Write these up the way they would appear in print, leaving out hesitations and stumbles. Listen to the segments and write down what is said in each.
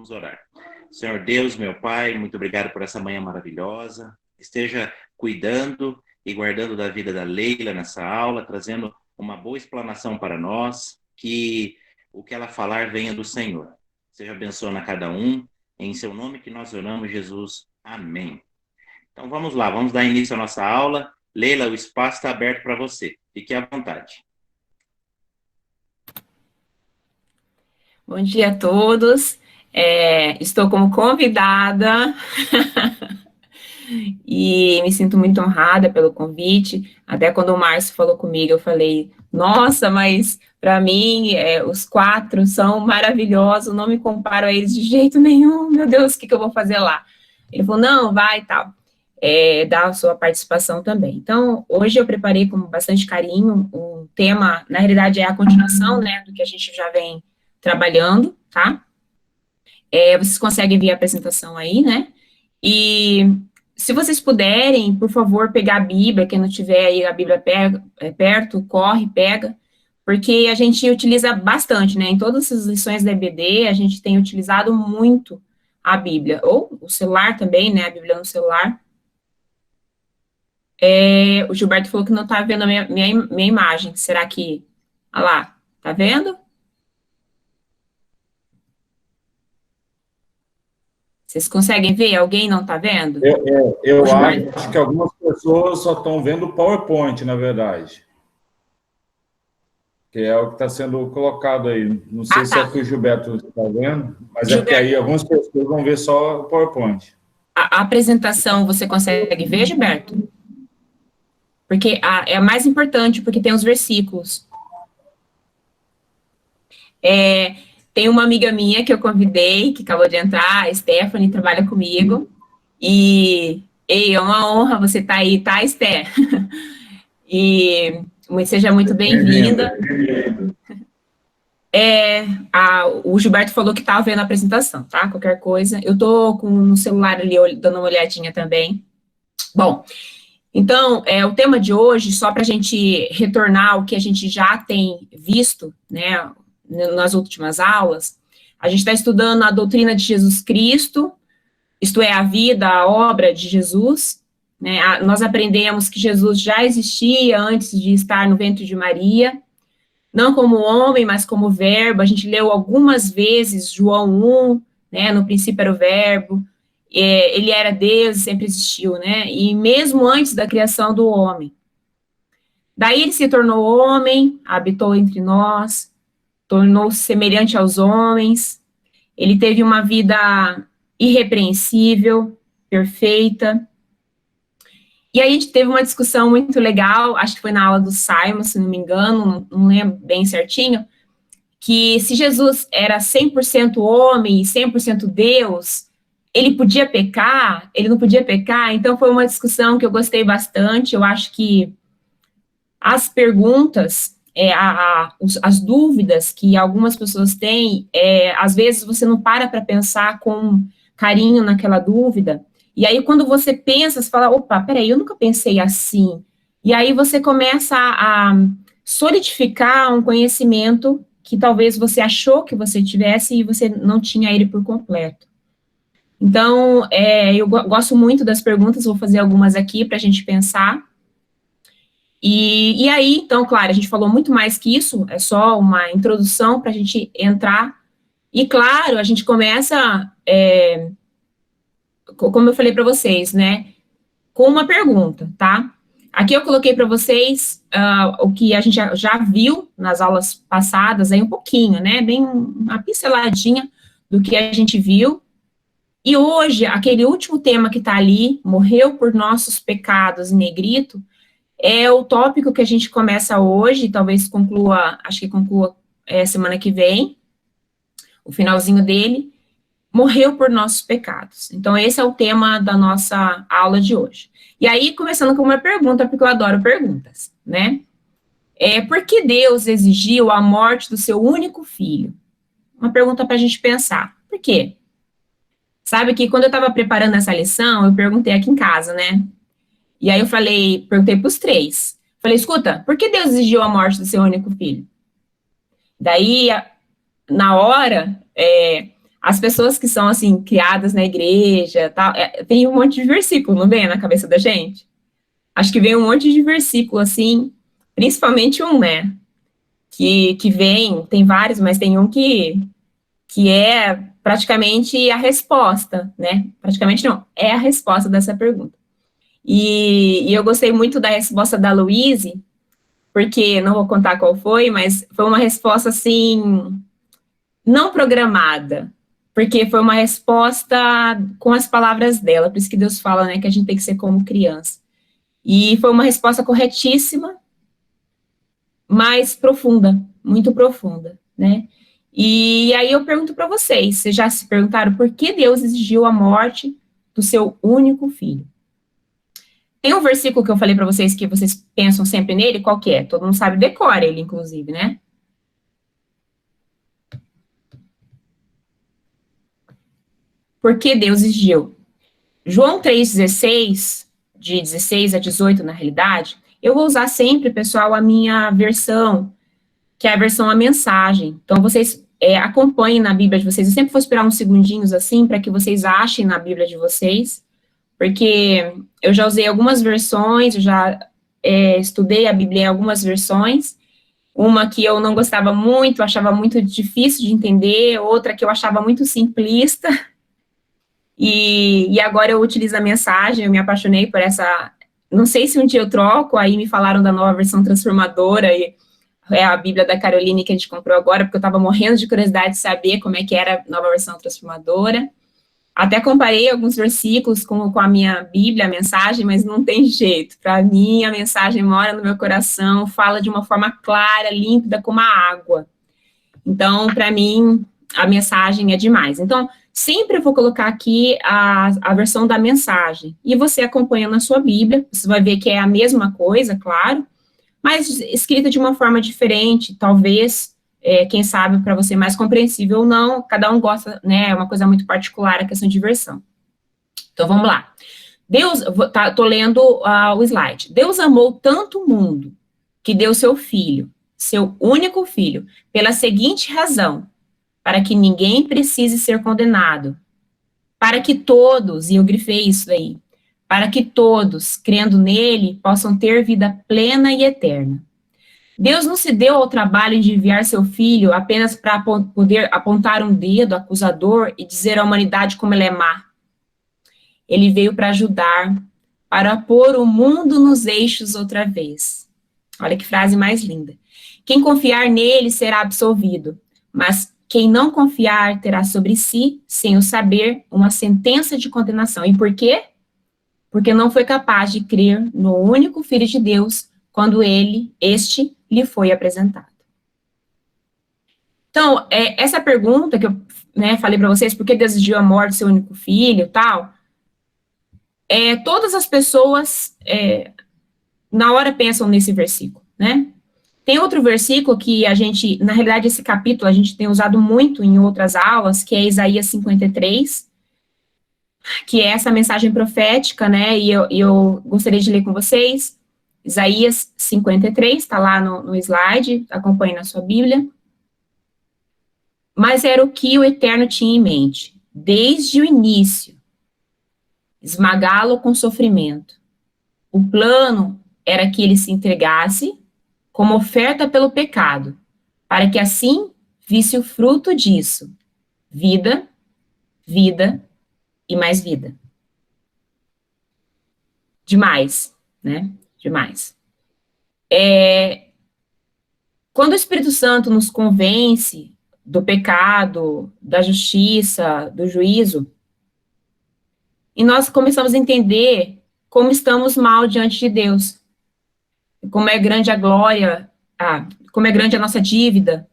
Vamos orar. Senhor Deus, meu Pai, muito obrigado por essa manhã maravilhosa. Esteja cuidando e guardando da vida da Leila nessa aula, trazendo uma boa explanação para nós, que o que ela falar venha do Senhor. Seja abençoando a cada um, em seu nome que nós oramos, Jesus. Amém. Então vamos lá, vamos dar início à nossa aula. Leila, o espaço está aberto para você. Fique à vontade. Bom dia a todos. Estou como convidada e me sinto muito honrada pelo convite. Até quando o Márcio falou comigo, eu falei, nossa, mas para mim os 4 são maravilhosos, não me comparo a eles de jeito nenhum, meu Deus, o que eu vou fazer lá? Ele falou, não, vai e tal. Dá a sua participação também. Então, hoje eu preparei com bastante carinho um tema, na realidade é a continuação, né, do que a gente já vem trabalhando, tá? Vocês conseguem ver a apresentação aí, né? E se vocês puderem, por favor, pegar a Bíblia, quem não tiver aí a Bíblia perto, corre, pega, porque a gente utiliza bastante, né? Em todas as lições da EBD, a gente tem utilizado muito a Bíblia, ou o celular também, né? A Bíblia no celular. O Gilberto falou que não tá vendo a minha imagem. Será que... Olha lá, tá vendo? Vocês conseguem ver? Alguém não está vendo? Eu acho que algumas pessoas só estão vendo o PowerPoint, na verdade. Que é o que está sendo colocado aí. Não sei se é o que o Gilberto está vendo, mas Gilberto, é que aí algumas pessoas vão ver só o PowerPoint. A apresentação você consegue ver, Gilberto? Porque é a mais importante, porque tem os versículos. Tem uma amiga minha que eu convidei, que acabou de entrar, a Stephanie, trabalha comigo, e é uma honra você estar aí, tá, Esther? E seja muito bem-vinda. O Gilberto falou que estava vendo a apresentação, tá? Qualquer coisa. Eu estou no celular ali, dando uma olhadinha também. Bom, então, o tema de hoje, só para a gente retornar ao que a gente já tem visto, né, nas últimas aulas, a gente está estudando a doutrina de Jesus Cristo, isto é, a vida, a obra de Jesus, né? Nós aprendemos que Jesus já existia antes de estar no ventre de Maria, não como homem, mas como verbo. A gente leu algumas vezes João 1, né, no princípio era o verbo, ele era Deus, sempre existiu, né, e mesmo antes da criação do homem. Daí ele se tornou homem, habitou entre nós, tornou-se semelhante aos homens, ele teve uma vida irrepreensível, perfeita. E aí a gente teve uma discussão muito legal, acho que foi na aula do Simon, se não me engano, não lembro bem certinho, que se Jesus era 100% homem e 100% Deus, ele podia pecar, ele não podia pecar. Então foi uma discussão que eu gostei bastante. Eu acho que as perguntas, as dúvidas que algumas pessoas têm, às vezes você não para pensar com carinho naquela dúvida, e aí quando você pensa, você fala, opa, peraí, eu nunca pensei assim, e aí você começa a solidificar um conhecimento que talvez você achou que você tivesse e você não tinha ele por completo. Então, eu gosto muito das perguntas, vou fazer algumas aqui para a gente pensar. E aí, então, claro, a gente falou muito mais que isso, é só uma introdução para a gente entrar. E, claro, a gente começa, como eu falei para vocês, né, com uma pergunta, tá? Aqui eu coloquei para vocês o que a gente já viu nas aulas passadas, aí um pouquinho, né, bem uma pinceladinha do que a gente viu. E hoje, aquele último tema que está ali, morreu por nossos pecados, em negrito, é o tópico que a gente começa hoje, talvez conclua, acho que conclua semana que vem, o finalzinho dele, morreu por nossos pecados. Então, esse é o tema da nossa aula de hoje. E aí, começando com uma pergunta, porque eu adoro perguntas, né? Por que Deus exigiu a morte do seu único filho? Uma pergunta para a gente pensar. Por quê? Sabe que quando eu estava preparando essa lição, eu perguntei aqui em casa, né? E aí eu perguntei para os 3. Falei, escuta, por que Deus exigiu a morte do seu único filho? Daí, na hora, as pessoas que são, assim, criadas na igreja, tal, tem um monte de versículo, não vem na cabeça da gente? Acho que vem um monte de versículo, assim, principalmente um, né? Que vem, tem vários, mas tem um que é praticamente a resposta, né? Praticamente não, é a resposta dessa pergunta. E eu gostei muito da resposta da Louise, porque não vou contar qual foi, mas foi uma resposta, assim, não programada, porque foi uma resposta com as palavras dela, por isso que Deus fala, né, que a gente tem que ser como criança. E foi uma resposta corretíssima, mas profunda, muito profunda, né? E aí eu pergunto para vocês já se perguntaram por que Deus exigiu a morte do seu único filho? Tem um versículo que eu falei para vocês que vocês pensam sempre nele, qual que é? Todo mundo sabe, decora ele, inclusive, né? Por que Deus exigiu? João 3,16, de 16 a 18, na realidade, eu vou usar sempre, pessoal, a minha versão, que é a versão A Mensagem. Então, vocês acompanhem na Bíblia de vocês. Eu sempre vou esperar uns segundinhos, assim, para que vocês achem na Bíblia de vocês, porque eu já usei algumas versões, eu já estudei a Bíblia em algumas versões, uma que eu não gostava muito, achava muito difícil de entender, outra que eu achava muito simplista, e agora eu utilizo a mensagem, eu me apaixonei por essa, não sei se um dia eu troco, aí me falaram da nova versão transformadora, e é a Bíblia da Caroline que a gente comprou agora, porque eu estava morrendo de curiosidade de saber como é que era a nova versão transformadora. Até comparei alguns versículos com a minha Bíblia, a mensagem, mas não tem jeito. Para mim, a mensagem mora no meu coração, fala de uma forma clara, límpida, como a água. Então, para mim, a mensagem é demais. Então, sempre eu vou colocar aqui a versão da mensagem. E você acompanha na sua Bíblia, você vai ver que é a mesma coisa, claro, mas escrita de uma forma diferente, talvez, quem sabe, para você mais compreensível ou não, cada um gosta, né, é uma coisa muito particular a questão de versão. Então, vamos lá. Deus, tô lendo o slide. Deus amou tanto o mundo, que deu seu filho, seu único filho, pela seguinte razão, para que ninguém precise ser condenado, para que todos, e eu grifei isso aí, para que todos, crendo nele, possam ter vida plena e eterna. Deus não se deu ao trabalho de enviar seu filho apenas para poder apontar um dedo acusador e dizer à humanidade como ela é má. Ele veio para ajudar, para pôr o mundo nos eixos outra vez. Olha que frase mais linda. Quem confiar nele será absolvido, mas quem não confiar terá sobre si, sem o saber, uma sentença de condenação. E por quê? Porque não foi capaz de crer no único Filho de Deus quando este lhe foi apresentado. Então, essa pergunta que eu falei para vocês, por que Deus exigiu a morte do seu único filho, tal, todas as pessoas, na hora, pensam nesse versículo, né? Tem outro versículo que a gente, na realidade, esse capítulo a gente tem usado muito em outras aulas, que é Isaías 53, que é essa mensagem profética, né? E eu gostaria de ler com vocês. Isaías 53, está lá no slide, acompanhe na sua Bíblia. Mas era o que o Eterno tinha em mente, desde o início, esmagá-lo com sofrimento. O plano era que ele se entregasse como oferta pelo pecado, para que assim visse o fruto disso, vida, vida e mais vida. Demais, né? Demais. Quando o Espírito Santo nos convence do pecado, da justiça, do juízo, e nós começamos a entender como estamos mal diante de Deus, como é grande a glória, como é grande a nossa dívida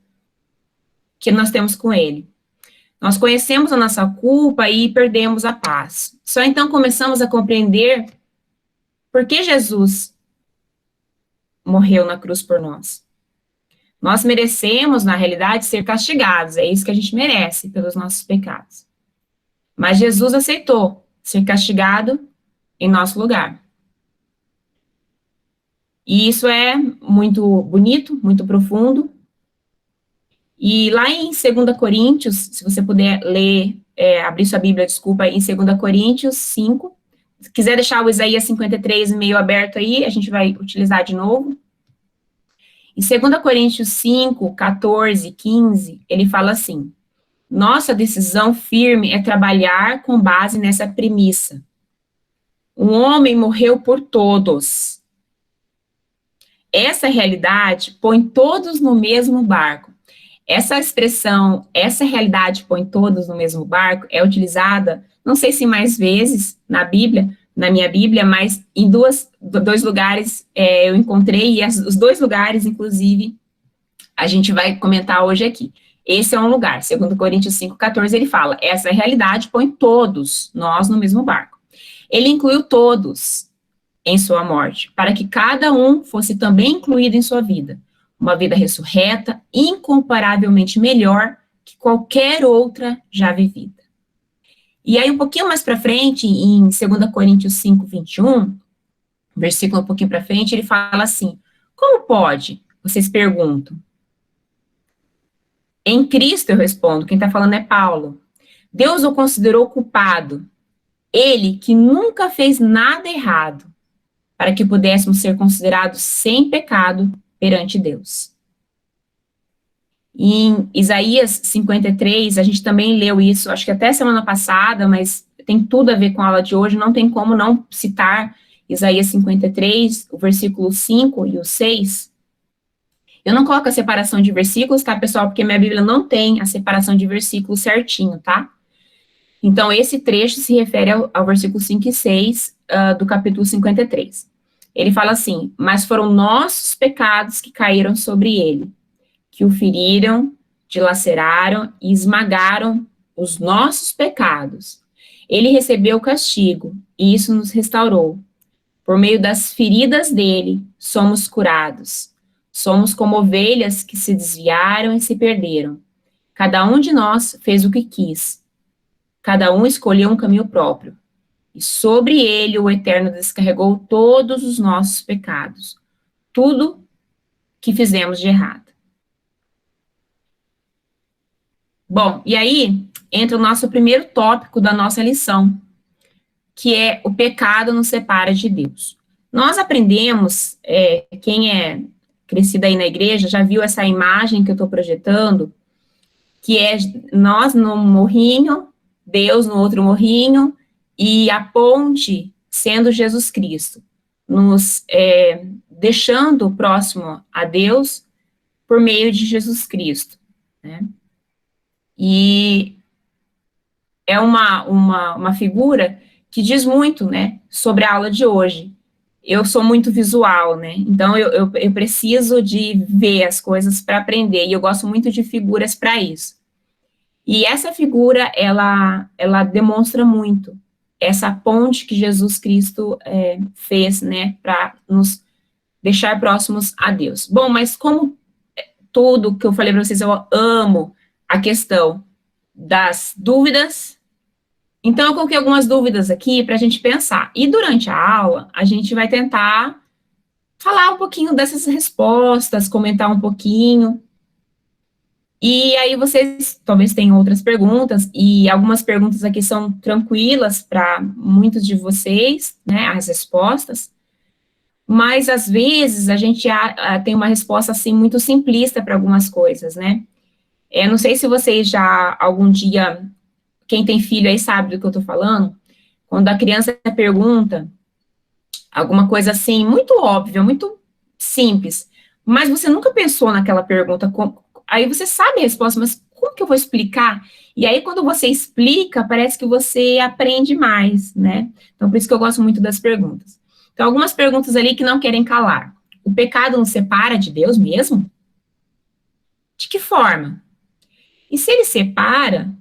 que nós temos com Ele. Nós conhecemos a nossa culpa e perdemos a paz. Só então começamos a compreender por que Jesus morreu na cruz por nós. Nós merecemos, na realidade, ser castigados, é isso que a gente merece pelos nossos pecados. Mas Jesus aceitou ser castigado em nosso lugar. E isso é muito bonito, muito profundo, E lá em 2 Coríntios, se você puder ler, abrir sua Bíblia, desculpa, em 2 Coríntios 5, se quiser deixar o Isaías 53 meio aberto aí, a gente vai utilizar de novo. Em 2 Coríntios 5, 14, 15, ele fala assim: nossa decisão firme é trabalhar com base nessa premissa. Um homem morreu por todos. Essa realidade põe todos no mesmo barco. Essa expressão, essa realidade põe todos no mesmo barco, é utilizada, não sei se mais vezes na Bíblia, na minha Bíblia, mas em dois lugares eu encontrei, e os dois lugares, inclusive, a gente vai comentar hoje aqui. Esse é um lugar, 2 Coríntios 5,14, ele fala, essa realidade põe todos nós no mesmo barco. Ele incluiu todos em sua morte, para que cada um fosse também incluído em sua vida. Uma vida ressurreta, incomparavelmente melhor que qualquer outra já vivida. E aí, um pouquinho mais para frente, em 2 Coríntios 5, 21, versículo um pouquinho para frente, ele fala assim, como pode? Vocês perguntam. Em Cristo, eu respondo, quem está falando é Paulo. Deus o considerou culpado, ele que nunca fez nada errado, para que pudéssemos ser considerados sem pecado perante Deus. Em Isaías 53, a gente também leu isso, acho que até semana passada, mas tem tudo a ver com a aula de hoje, não tem como não citar Isaías 53, o versículo 5 e o 6. Eu não coloco a separação de versículos, tá, pessoal? Porque minha Bíblia não tem a separação de versículos certinho, tá? Então, esse trecho se refere ao versículo 5 e 6 do capítulo 53. Ele fala assim, mas foram nossos pecados que caíram sobre ele, que o feriram, dilaceraram e esmagaram os nossos pecados. Ele recebeu o castigo, e isso nos restaurou. Por meio das feridas dele, somos curados. Somos como ovelhas que se desviaram e se perderam. Cada um de nós fez o que quis. Cada um escolheu um caminho próprio. E sobre ele o Eterno descarregou todos os nossos pecados. Tudo que fizemos de errado. Bom, e aí entra o nosso primeiro tópico da nossa lição, que é o pecado nos separa de Deus. Nós aprendemos, quem é crescido aí na igreja, já viu essa imagem que eu estou projetando, que é nós num morrinho, Deus no outro morrinho, e a ponte sendo Jesus Cristo, nos deixando próximo a Deus por meio de Jesus Cristo, né? E é uma figura que diz muito, né, sobre a aula de hoje. Eu sou muito visual, né, então eu preciso de ver as coisas para aprender, e eu gosto muito de figuras para isso. E essa figura, ela demonstra muito essa ponte que Jesus Cristo fez, né, para nos deixar próximos a Deus. Bom, mas como tudo que eu falei para vocês, eu amo a questão das dúvidas, então eu coloquei algumas dúvidas aqui para a gente pensar. E durante a aula, a gente vai tentar falar um pouquinho dessas respostas, comentar um pouquinho. E aí vocês talvez tenham outras perguntas, e algumas perguntas aqui são tranquilas para muitos de vocês, né, as respostas, mas às vezes a gente tem uma resposta assim muito simplista para algumas coisas, né? Não sei se vocês já algum dia, quem tem filho aí sabe do que eu estou falando, quando a criança pergunta alguma coisa assim, muito óbvia, muito simples, mas você nunca pensou naquela pergunta, aí você sabe a resposta, mas como que eu vou explicar? E aí, quando você explica, parece que você aprende mais, né? Então, por isso que eu gosto muito das perguntas. Então, algumas perguntas ali que não querem calar. O pecado nos separa de Deus mesmo? De que forma? E se ele separa,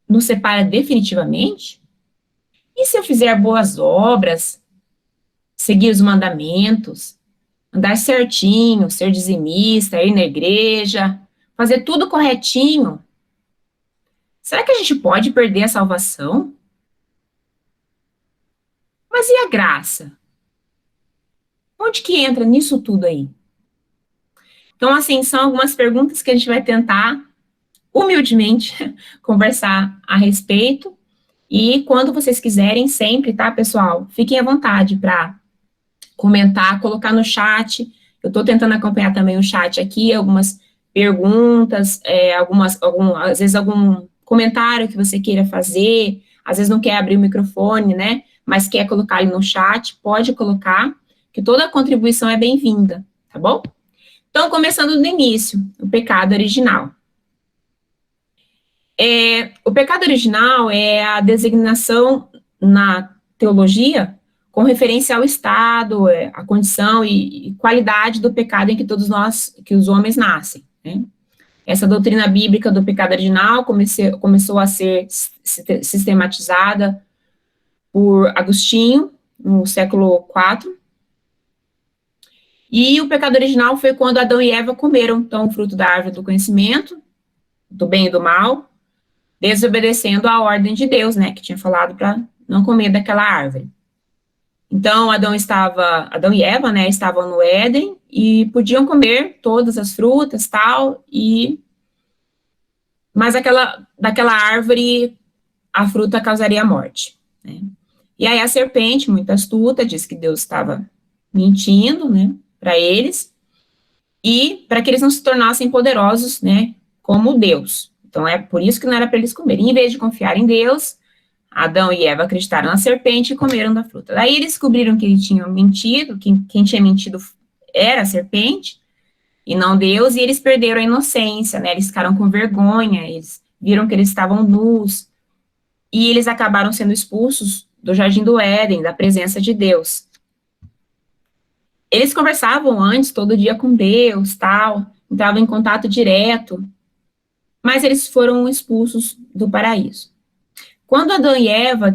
nos separa definitivamente? E se eu fizer boas obras, seguir os mandamentos, andar certinho, ser dizimista, ir na igreja, fazer tudo corretinho, será que a gente pode perder a salvação? Mas e a graça? Onde que entra nisso tudo aí? Então, assim, são algumas perguntas que a gente vai tentar, humildemente, conversar a respeito. E quando vocês quiserem, sempre, tá, pessoal? Fiquem à vontade para comentar, colocar no chat. Eu estou tentando acompanhar também o chat aqui, algumas perguntas, às vezes algum comentário que você queira fazer, às vezes não quer abrir o microfone, né, mas quer colocar ali no chat, pode colocar, que toda contribuição é bem-vinda, tá bom? Então, começando do início, o pecado original. O pecado original é a designação na teologia com referência ao estado, a condição e qualidade do pecado em que todos nós, que os homens nascem, né? Essa doutrina bíblica do pecado original começou a ser sistematizada por Agostinho, no século IV, e o pecado original foi quando Adão e Eva comeram, então, o fruto da árvore do conhecimento, do bem e do mal, desobedecendo a ordem de Deus, né, que tinha falado para não comer daquela árvore. Então, Adão e Eva, né, estavam no Éden e podiam comer todas as frutas, tal, mas daquela árvore, a fruta causaria morte, né. E aí a serpente, muito astuta, disse que Deus estava mentindo, né, para eles, e para que eles não se tornassem poderosos, né, como Deus. Então, é por isso que não era para eles comerem. Em vez de confiar em Deus, Adão e Eva acreditaram na serpente e comeram da fruta. Daí eles descobriram que eles tinham mentido, que quem tinha mentido era a serpente, e não Deus, e eles perderam a inocência, né, eles ficaram com vergonha, eles viram que eles estavam nus, e eles acabaram sendo expulsos do Jardim do Éden, da presença de Deus. Eles conversavam antes, todo dia com Deus, tal, entravam em contato direto, mas eles foram expulsos do paraíso. Quando Adão e Eva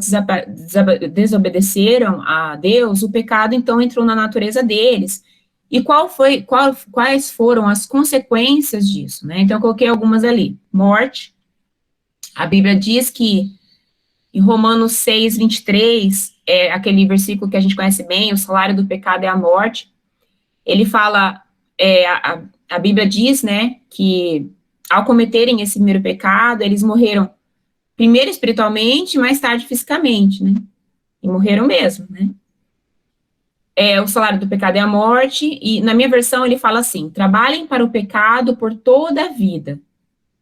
desobedeceram a Deus, o pecado, então, entrou na natureza deles. E quais foram as consequências disso, né? Então, eu coloquei algumas ali. Morte. A Bíblia diz que, em Romanos 6, 23, é aquele versículo que a gente conhece bem, o salário do pecado é a morte. Ele fala, a Bíblia diz, né, que ao cometerem esse primeiro pecado, eles morreram primeiro espiritualmente, mais tarde fisicamente, né? E morreram mesmo, né? O salário do pecado é a morte, e na minha versão ele fala assim: trabalhem para o pecado por toda a vida,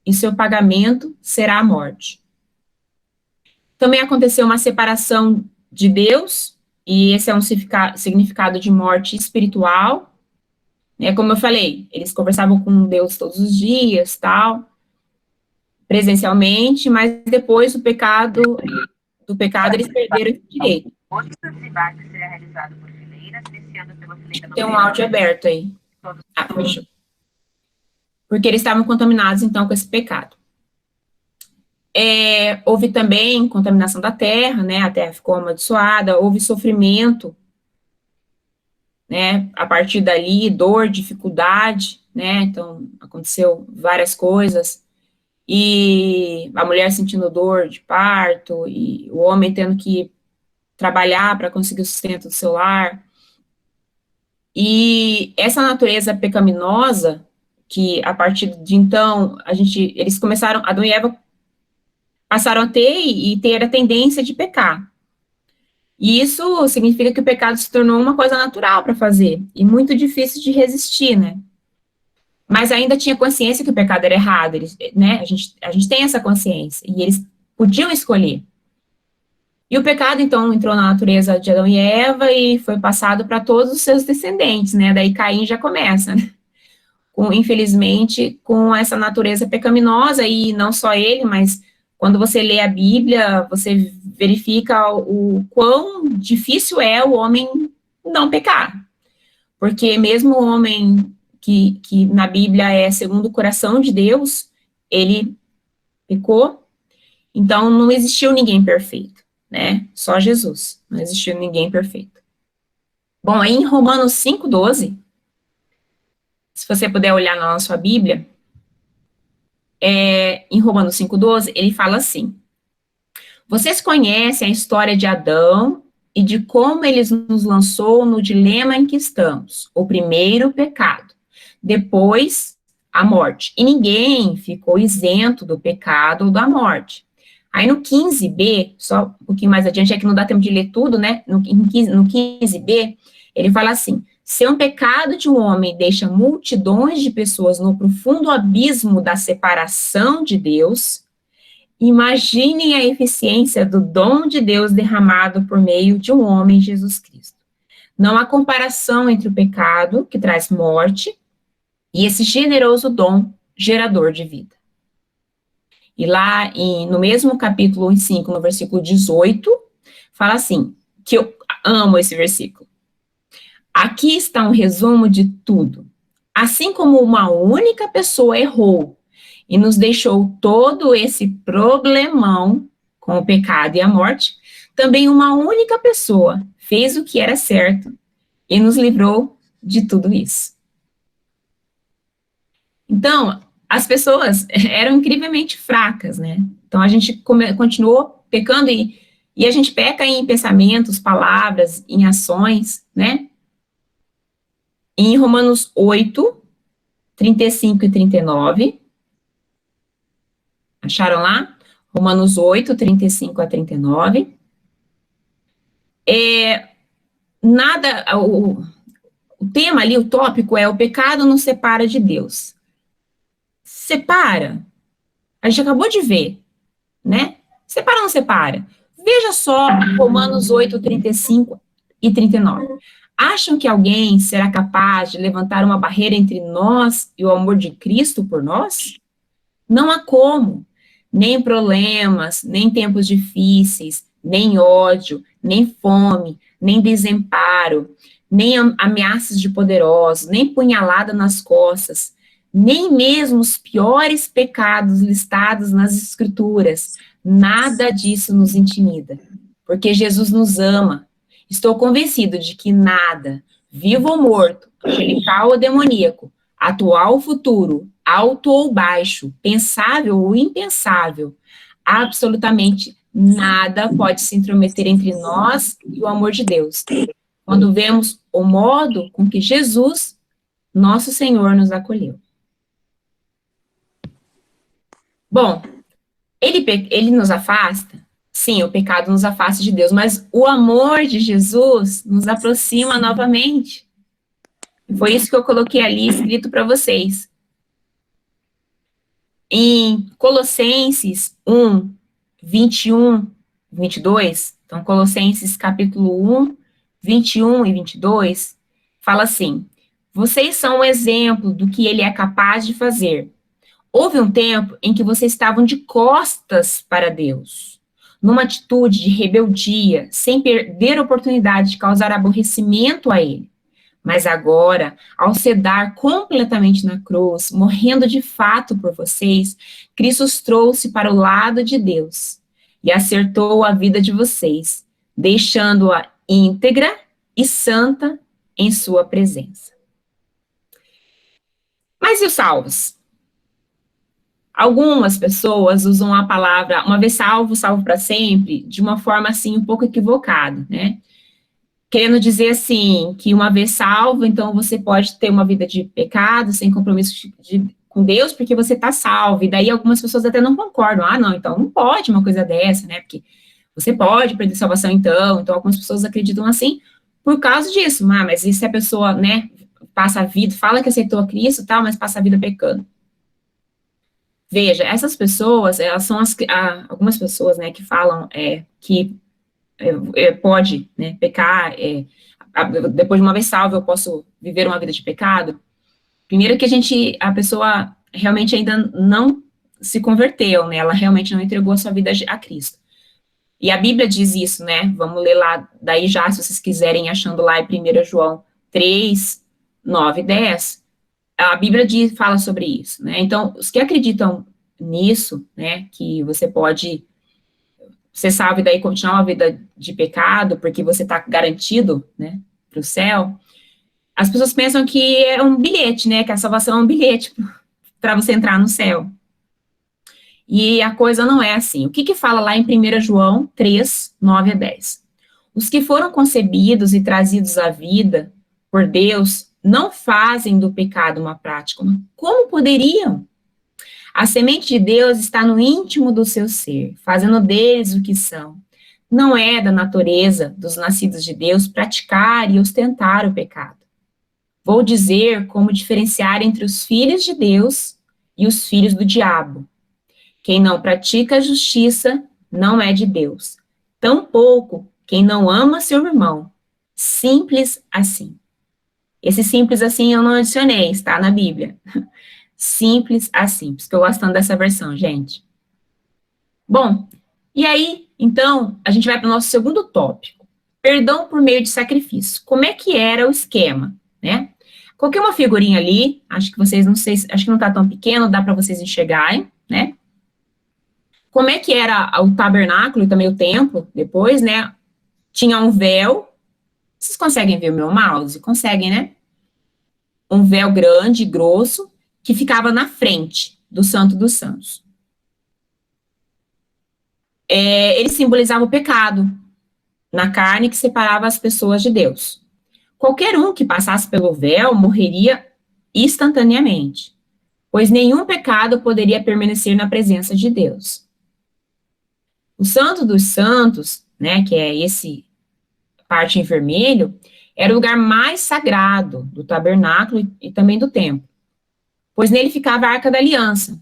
e seu pagamento será a morte. Também aconteceu uma separação de Deus, e esse é um significado de morte espiritual, né? Como eu falei, eles conversavam com Deus todos os dias, tal, presencialmente, mas depois do pecado eles perderam esse direito. Tem um áudio aberto aí. Fechou. Porque eles estavam contaminados, então, com esse pecado. Houve também contaminação da terra, né? A terra ficou amaldiçoada, houve sofrimento, né? A partir dali, dor, dificuldade, né? Então, aconteceu várias coisas. E a mulher sentindo dor de parto, e o homem tendo que trabalhar para conseguir o sustento do seu lar. E essa natureza pecaminosa, que a partir de então, eles começaram, Adão e Eva passaram a ter a tendência de pecar. E isso significa que o pecado se tornou uma coisa natural para fazer, e muito difícil de resistir, né? Mas ainda tinha consciência que o pecado era errado, né? A gente tem essa consciência, e eles podiam escolher. E o pecado, então, entrou na natureza de Adão e Eva e foi passado para todos os seus descendentes, né? Daí Caim já começa, né? Infelizmente, com essa natureza pecaminosa, e não só ele, mas quando você lê a Bíblia, você verifica o quão difícil é o homem não pecar. Porque mesmo o homem que na Bíblia é segundo o coração de Deus, ele pecou. Então, não existiu ninguém perfeito, né? Só Jesus. Não existiu ninguém perfeito. Bom, aí em Romanos 5,12, se você puder olhar na sua Bíblia, em Romanos 5,12, ele fala assim: vocês conhecem a história de Adão e de como ele nos lançou no dilema em que estamos, o primeiro pecado. depois a morte. E ninguém ficou isento do pecado ou da morte. Aí no 15b, só um pouquinho mais adiante, é que não dá tempo de ler tudo, né? No 15b, ele fala assim: se um pecado de um homem deixa multidões de pessoas no profundo abismo da separação de Deus, imaginem a eficiência do dom de Deus derramado por meio de um homem, Jesus Cristo. Não há comparação entre o pecado, que traz morte, e esse generoso dom gerador de vida. E lá, no mesmo capítulo 5, no versículo 18, fala assim, que eu amo esse versículo. Aqui está um resumo de tudo. Assim como uma única pessoa errou e nos deixou todo esse problemão com o pecado e a morte, também uma única pessoa fez o que era certo e nos livrou de tudo isso. Então, as pessoas eram incrivelmente fracas, né? Então, a gente continuou pecando e a gente peca em pensamentos, palavras, em ações, né? Em Romanos 8, 35 e 39, acharam lá? Romanos 8, 35 a 39. O tema ali, o tópico é: o pecado nos separa de Deus. Separa? A gente acabou de ver, né? Separa ou não separa? Veja só Romanos 8, 35 e 39. Acham que alguém será capaz de levantar uma barreira entre nós e o amor de Cristo por nós? Não há como. Nem problemas, nem tempos difíceis, nem ódio, nem fome, nem desamparo, nem ameaças de poderosos, nem punhalada nas costas, nem mesmo os piores pecados listados nas Escrituras, nada disso nos intimida, porque Jesus nos ama. Estou convencido de que nada, vivo ou morto, angelical ou demoníaco, atual ou futuro, alto ou baixo, pensável ou impensável, absolutamente nada pode se intrometer entre nós e o amor de Deus, quando vemos o modo com que Jesus, nosso Senhor, nos acolheu. Bom, ele nos afasta? Sim, o pecado nos afasta de Deus, mas o amor de Jesus nos aproxima novamente. Foi isso que eu coloquei ali escrito para vocês. Em Colossenses 1, 21, 22, então Colossenses capítulo 1, 21 e 22, fala assim: vocês são um exemplo do que ele é capaz de fazer. Houve um tempo em que vocês estavam de costas para Deus, numa atitude de rebeldia, sem perder a oportunidade de causar aborrecimento a ele. Mas agora, ao se dar completamente na cruz, morrendo de fato por vocês, Cristo os trouxe para o lado de Deus e acertou a vida de vocês, deixando-a íntegra e santa em sua presença. Mas e os salvos? Algumas pessoas usam a palavra uma vez salvo, salvo para sempre, de uma forma assim um pouco equivocada, né? Querendo dizer assim, que uma vez salvo, então você pode ter uma vida de pecado, sem compromisso com Deus, porque você está salvo. E daí algumas pessoas até não concordam. Ah, não, então não pode uma coisa dessa, né? Porque você pode perder salvação então. Então algumas pessoas acreditam assim por causa disso. Ah, mas e se a pessoa, né, passa a vida, fala que aceitou a Cristo e tal, mas passa a vida pecando? Veja, essas pessoas, elas são algumas pessoas, né, que falam que pode, né, pecar, depois de uma vez salvo eu posso viver uma vida de pecado. Primeiro que a pessoa realmente ainda não se converteu, né, ela realmente não entregou a sua vida a Cristo. E a Bíblia diz isso, né, vamos ler lá, daí já, se vocês quiserem, achando lá em 1 João 3, 9 e 10, a Bíblia fala sobre isso, né, então, os que acreditam nisso, né, que você pode ser salvo e daí continuar uma vida de pecado, porque você está garantido, né, para o céu, as pessoas pensam que é um bilhete, né, que a salvação é um bilhete para você entrar no céu. E a coisa não é assim. O que fala lá em 1 João 3, 9 a 10? Os que foram concebidos e trazidos à vida por Deus não fazem do pecado uma prática. Como poderiam? A semente de Deus está no íntimo do seu ser, fazendo deles o que são. Não é da natureza dos nascidos de Deus praticar e ostentar o pecado. Vou dizer como diferenciar entre os filhos de Deus e os filhos do diabo. Quem não pratica a justiça não é de Deus. Tampouco quem não ama seu irmão. Simples assim. Esse simples assim eu não adicionei, está na Bíblia. Simples assim. Estou gostando dessa versão, gente. Bom, e aí, então, a gente vai para o nosso segundo tópico. Perdão por meio de sacrifício. Como é que era o esquema, né? Coloquei uma figurinha ali, acho que vocês, não sei, acho que não está tão pequeno, dá para vocês enxergarem, né? Como é que era o tabernáculo e também o templo, depois, né? Tinha um véu, vocês conseguem ver o meu mouse? Conseguem, né? Um véu grande, grosso, que ficava na frente do Santo dos Santos. Ele simbolizava o pecado na carne que separava as pessoas de Deus. Qualquer um que passasse pelo véu morreria instantaneamente, pois nenhum pecado poderia permanecer na presença de Deus. O Santo dos Santos, né, que é esse parte em vermelho, era o lugar mais sagrado do tabernáculo e também do templo, pois nele ficava a Arca da Aliança,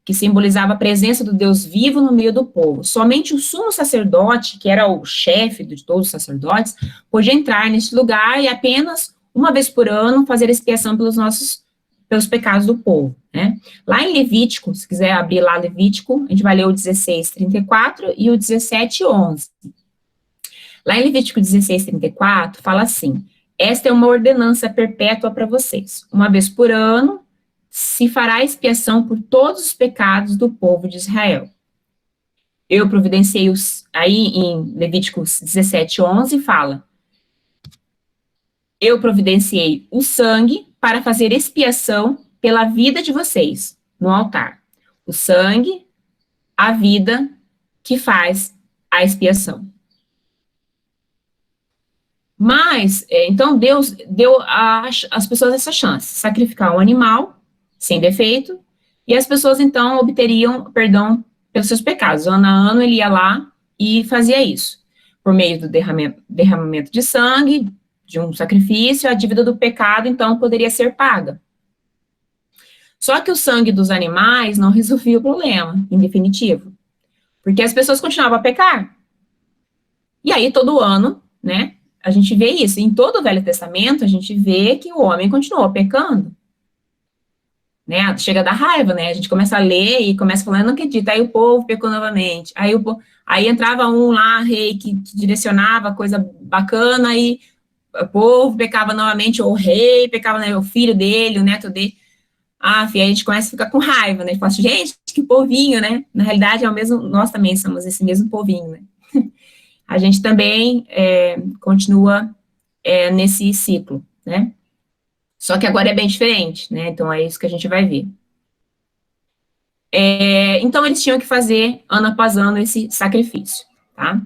que simbolizava a presença do Deus vivo no meio do povo. Somente o sumo sacerdote, que era o chefe de todos os sacerdotes, podia entrar nesse lugar e apenas uma vez por ano fazer expiação pelos pecados do povo, né? Lá em Levítico, se quiser abrir lá Levítico, a gente vai ler o 16:34 e o 17:11. Lá em Levítico 16:34, fala assim: esta é uma ordenança perpétua para vocês. Uma vez por ano, se fará expiação por todos os pecados do povo de Israel. Eu providenciei aí em Levíticos 17:11 fala: eu providenciei o sangue para fazer expiação pela vida de vocês no altar. O sangue, a vida que faz a expiação. Mas, então, Deus deu às pessoas essa chance, sacrificar um animal sem defeito, e as pessoas, então, obteriam perdão pelos seus pecados. Ano a ano, ele ia lá e fazia isso. Por meio do derramamento de sangue, de um sacrifício, a dívida do pecado, então, poderia ser paga. Só que o sangue dos animais não resolvia o problema, em definitivo, porque as pessoas continuavam a pecar. E aí, todo ano, né, a gente vê isso. Em todo o Velho Testamento, a gente vê que o homem continuou pecando. Né, chega a dar raiva, né? A gente começa a ler e começa falando, não acredito. Aí o povo pecou novamente. Aí entrava um lá, rei, que direcionava coisa bacana, e o povo pecava novamente, ou o rei pecava, né, o filho dele, o neto dele. Aí a gente começa a ficar com raiva, né? Fala assim, gente, que povinho, né? Na realidade, é o mesmo, nós também somos esse mesmo povinho, né? A gente também continua nesse ciclo, né? Só que agora é bem diferente, né? Então, é isso que a gente vai ver. Então, eles tinham que fazer, ano após ano, esse sacrifício, tá?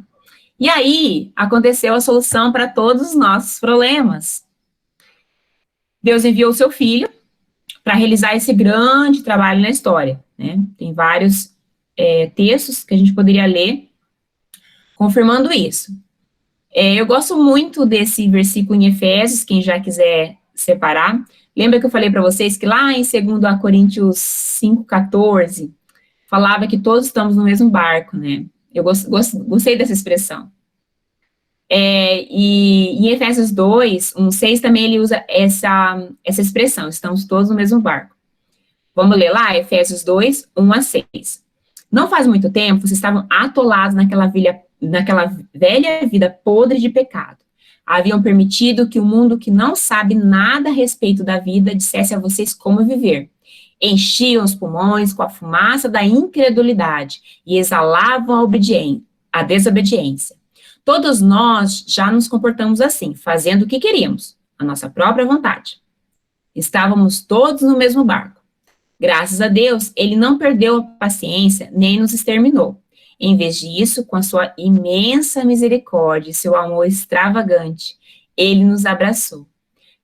E aí, aconteceu a solução para todos os nossos problemas. Deus enviou o seu filho para realizar esse grande trabalho na história, né? Tem vários textos que a gente poderia ler confirmando isso. Eu gosto muito desse versículo em Efésios, quem já quiser separar. Lembra que eu falei para vocês que lá em 2 Coríntios 5:14, falava que todos estamos no mesmo barco, né? Eu gostei dessa expressão. E em Efésios 2:1-6 também ele usa essa expressão, estamos todos no mesmo barco. Vamos ler lá, Efésios 2:1-6. Não faz muito tempo, vocês estavam atolados naquela velha vida podre de pecado. Haviam permitido que o mundo que não sabe nada a respeito da vida dissesse a vocês como viver. Enchiam os pulmões com a fumaça da incredulidade e exalavam a desobediência. Todos nós já nos comportamos assim, fazendo o que queríamos, a nossa própria vontade. Estávamos todos no mesmo barco. Graças a Deus, ele não perdeu a paciência nem nos exterminou. Em vez disso, com a sua imensa misericórdia e seu amor extravagante, ele nos abraçou.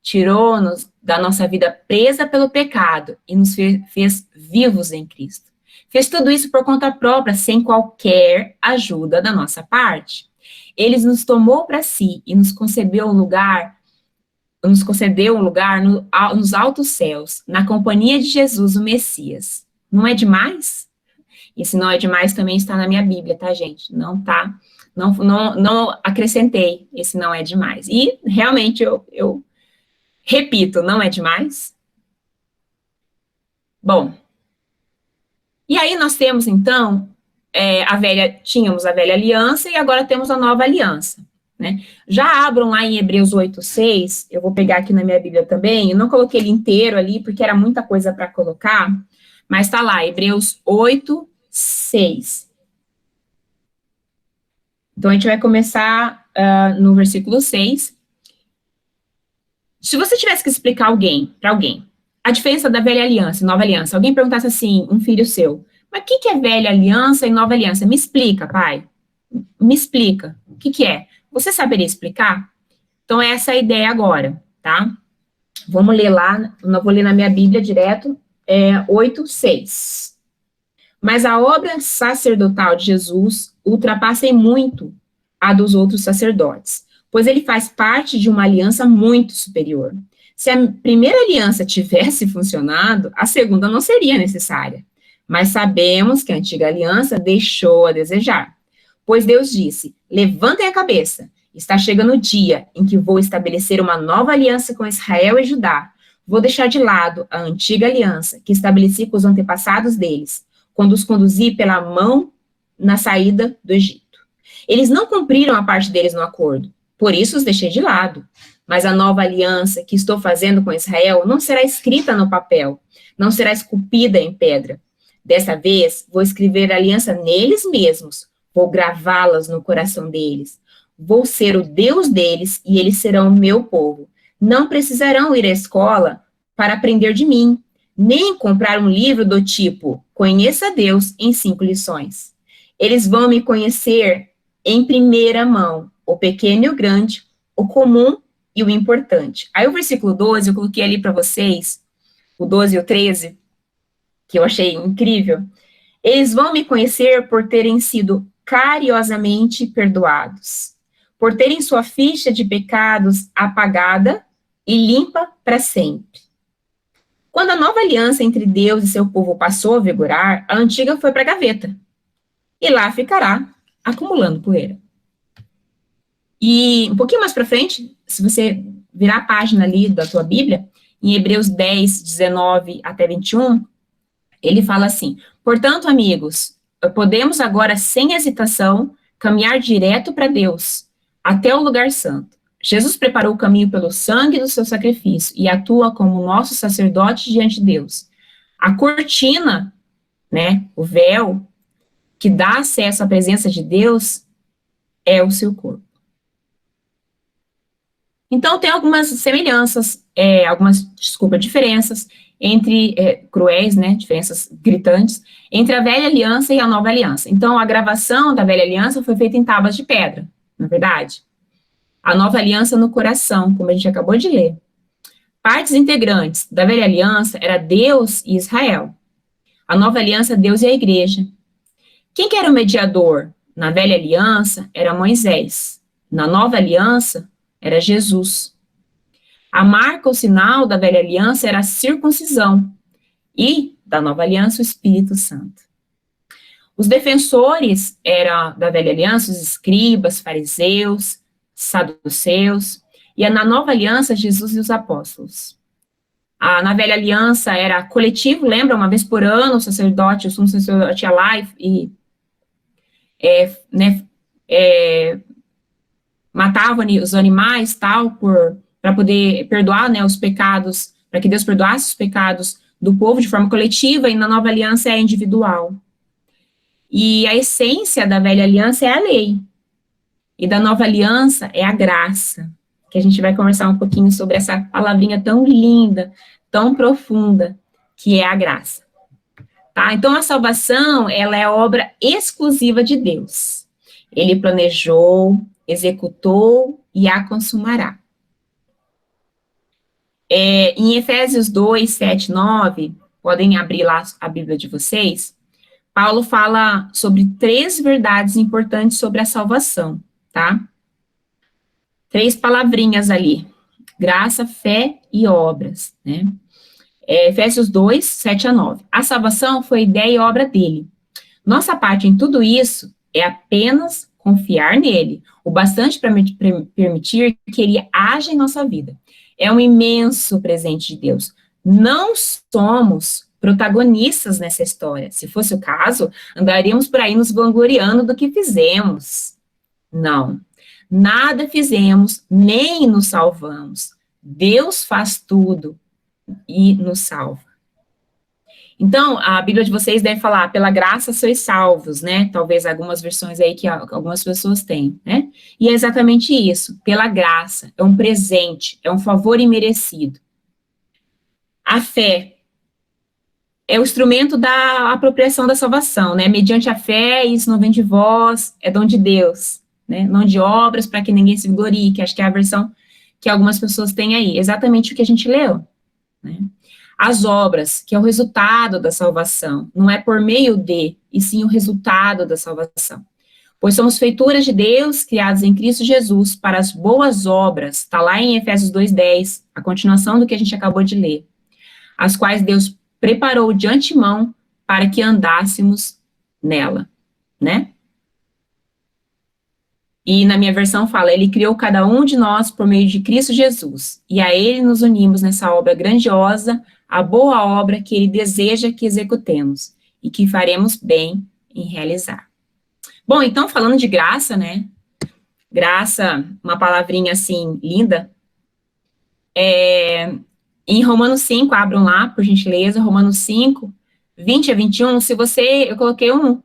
tirou-nos da nossa vida presa pelo pecado e nos fez vivos em Cristo. Fez tudo isso por conta própria, sem qualquer ajuda da nossa parte. Ele nos tomou para si e nos concedeu um lugar nos altos céus, na companhia de Jesus, o Messias. Não é demais? E se não é demais, também está na minha Bíblia, tá, gente? Não tá, não acrescentei, esse não é demais. E, realmente, eu repito, não é demais? Bom, e aí nós temos, então, tínhamos a velha aliança e agora temos a nova aliança, né? Já abram lá em Hebreus 8:6, eu vou pegar aqui na minha Bíblia também, eu não coloquei ele inteiro ali, porque era muita coisa para colocar, mas tá lá, Hebreus 8:6. Então, a gente vai começar no versículo 6. Se você tivesse que explicar para alguém, a diferença da velha aliança e nova aliança, alguém perguntasse assim, um filho seu, mas o que é velha aliança e nova aliança? Me explica, pai. Me explica. O que é? Você saberia explicar? Então, essa é a ideia agora, tá? Vamos ler lá, não vou ler na minha Bíblia direto, 8:6. Mas a obra sacerdotal de Jesus ultrapassa em muito a dos outros sacerdotes, pois ele faz parte de uma aliança muito superior. Se a primeira aliança tivesse funcionado, a segunda não seria necessária. Mas sabemos que a antiga aliança deixou a desejar. Pois Deus disse, levantem a cabeça, está chegando o dia em que vou estabelecer uma nova aliança com Israel e Judá. Vou deixar de lado a antiga aliança que estabeleci com os antepassados deles, quando os conduzi pela mão na saída do Egito. Eles não cumpriram a parte deles no acordo, por isso os deixei de lado. Mas a nova aliança que estou fazendo com Israel não será escrita no papel, não será esculpida em pedra. Dessa vez, vou escrever a aliança neles mesmos, vou gravá-las no coração deles. Vou ser o Deus deles e eles serão o meu povo. Não precisarão ir à escola para aprender de mim, nem comprar um livro do tipo Conheça Deus em 5 lições. Eles vão me conhecer em primeira mão, o pequeno e o grande, o comum e o importante. Aí o versículo 12, eu coloquei ali para vocês, o 12 e o 13, que eu achei incrível. Eles vão me conhecer por terem sido cariosamente perdoados, por terem sua ficha de pecados apagada e limpa para sempre. Quando a nova aliança entre Deus e seu povo passou a vigorar, a antiga foi para a gaveta, e lá ficará acumulando poeira. E um pouquinho mais para frente, se você virar a página ali da tua Bíblia, em Hebreus 10, 19 até 21, ele fala assim, portanto, amigos, podemos agora, sem hesitação, caminhar direto para Deus, até o lugar santo. Jesus preparou o caminho pelo sangue do seu sacrifício e atua como nosso sacerdote diante de Deus. A cortina, né, o véu, que dá acesso à presença de Deus, é o seu corpo. Então, tem algumas semelhanças, diferenças entre, cruéis, né, diferenças gritantes, entre a velha aliança e a nova aliança. Então, a gravação da velha aliança foi feita em tábuas de pedra, não é verdade? A nova aliança no coração, como a gente acabou de ler. Partes integrantes da velha aliança era Deus e Israel. A nova aliança, Deus e a igreja. Quem que era o mediador? Na velha aliança, era Moisés. Na nova aliança, era Jesus. A marca, o sinal da velha aliança era a circuncisão. E, da nova aliança, o Espírito Santo. Os defensores da velha aliança, os escribas, fariseus, saduceus. E na nova aliança, Jesus e os apóstolos. Na velha aliança era coletivo, lembra? Uma vez por ano, o sumo sacerdote ia lá e matava os animais, tal, para poder perdoar, né, os pecados, para que Deus perdoasse os pecados do povo de forma coletiva, e na nova aliança é individual. E a essência da velha aliança é a lei, e da nova aliança é a graça, que a gente vai conversar um pouquinho sobre essa palavrinha tão linda, tão profunda, que é a graça. Tá? Então, a salvação, ela é obra exclusiva de Deus. Ele planejou, executou e a consumará. Em Efésios 2, 7, 9, podem abrir lá a Bíblia de vocês, Paulo fala sobre 3 verdades importantes sobre a salvação, tá? 3 palavrinhas ali, graça, fé e obras, né? Efésios 2, 7 a 9. A salvação foi ideia e obra dele. Nossa parte em tudo isso é apenas confiar nele, o bastante para permitir que ele haja em nossa vida. É um imenso presente de Deus. Não somos protagonistas nessa história. Se fosse o caso, andaríamos por aí nos vangloriando do que fizemos. Não. Nada fizemos, nem nos salvamos. Deus faz tudo e nos salva. Então, a Bíblia de vocês deve falar, pela graça sois salvos, né? Talvez algumas versões aí que algumas pessoas têm, né? E é exatamente isso, pela graça, é um presente, é um favor imerecido. A fé é o instrumento da apropriação da salvação, né? Mediante a fé, isso não vem de vós, é dom de Deus, né? Não de obras para que ninguém se glorie, que acho que é a versão que algumas pessoas têm aí, exatamente o que a gente leu, né? As obras, que é o resultado da salvação, não é por meio de, e sim o resultado da salvação. Pois somos feituras de Deus, criados em Cristo Jesus, para as boas obras, está lá em Efésios 2:10, a continuação do que a gente acabou de ler, as quais Deus preparou de antemão para que andássemos nela, né? E na minha versão fala, ele criou cada um de nós por meio de Cristo Jesus, e a ele nos unimos nessa obra grandiosa, a boa obra que ele deseja que executemos, e que faremos bem em realizar. Bom, então, falando de graça, né, graça, uma palavrinha assim, linda, em Romanos 5, abram lá, por gentileza, Romanos 5, 20 a 21, se você, eu coloquei um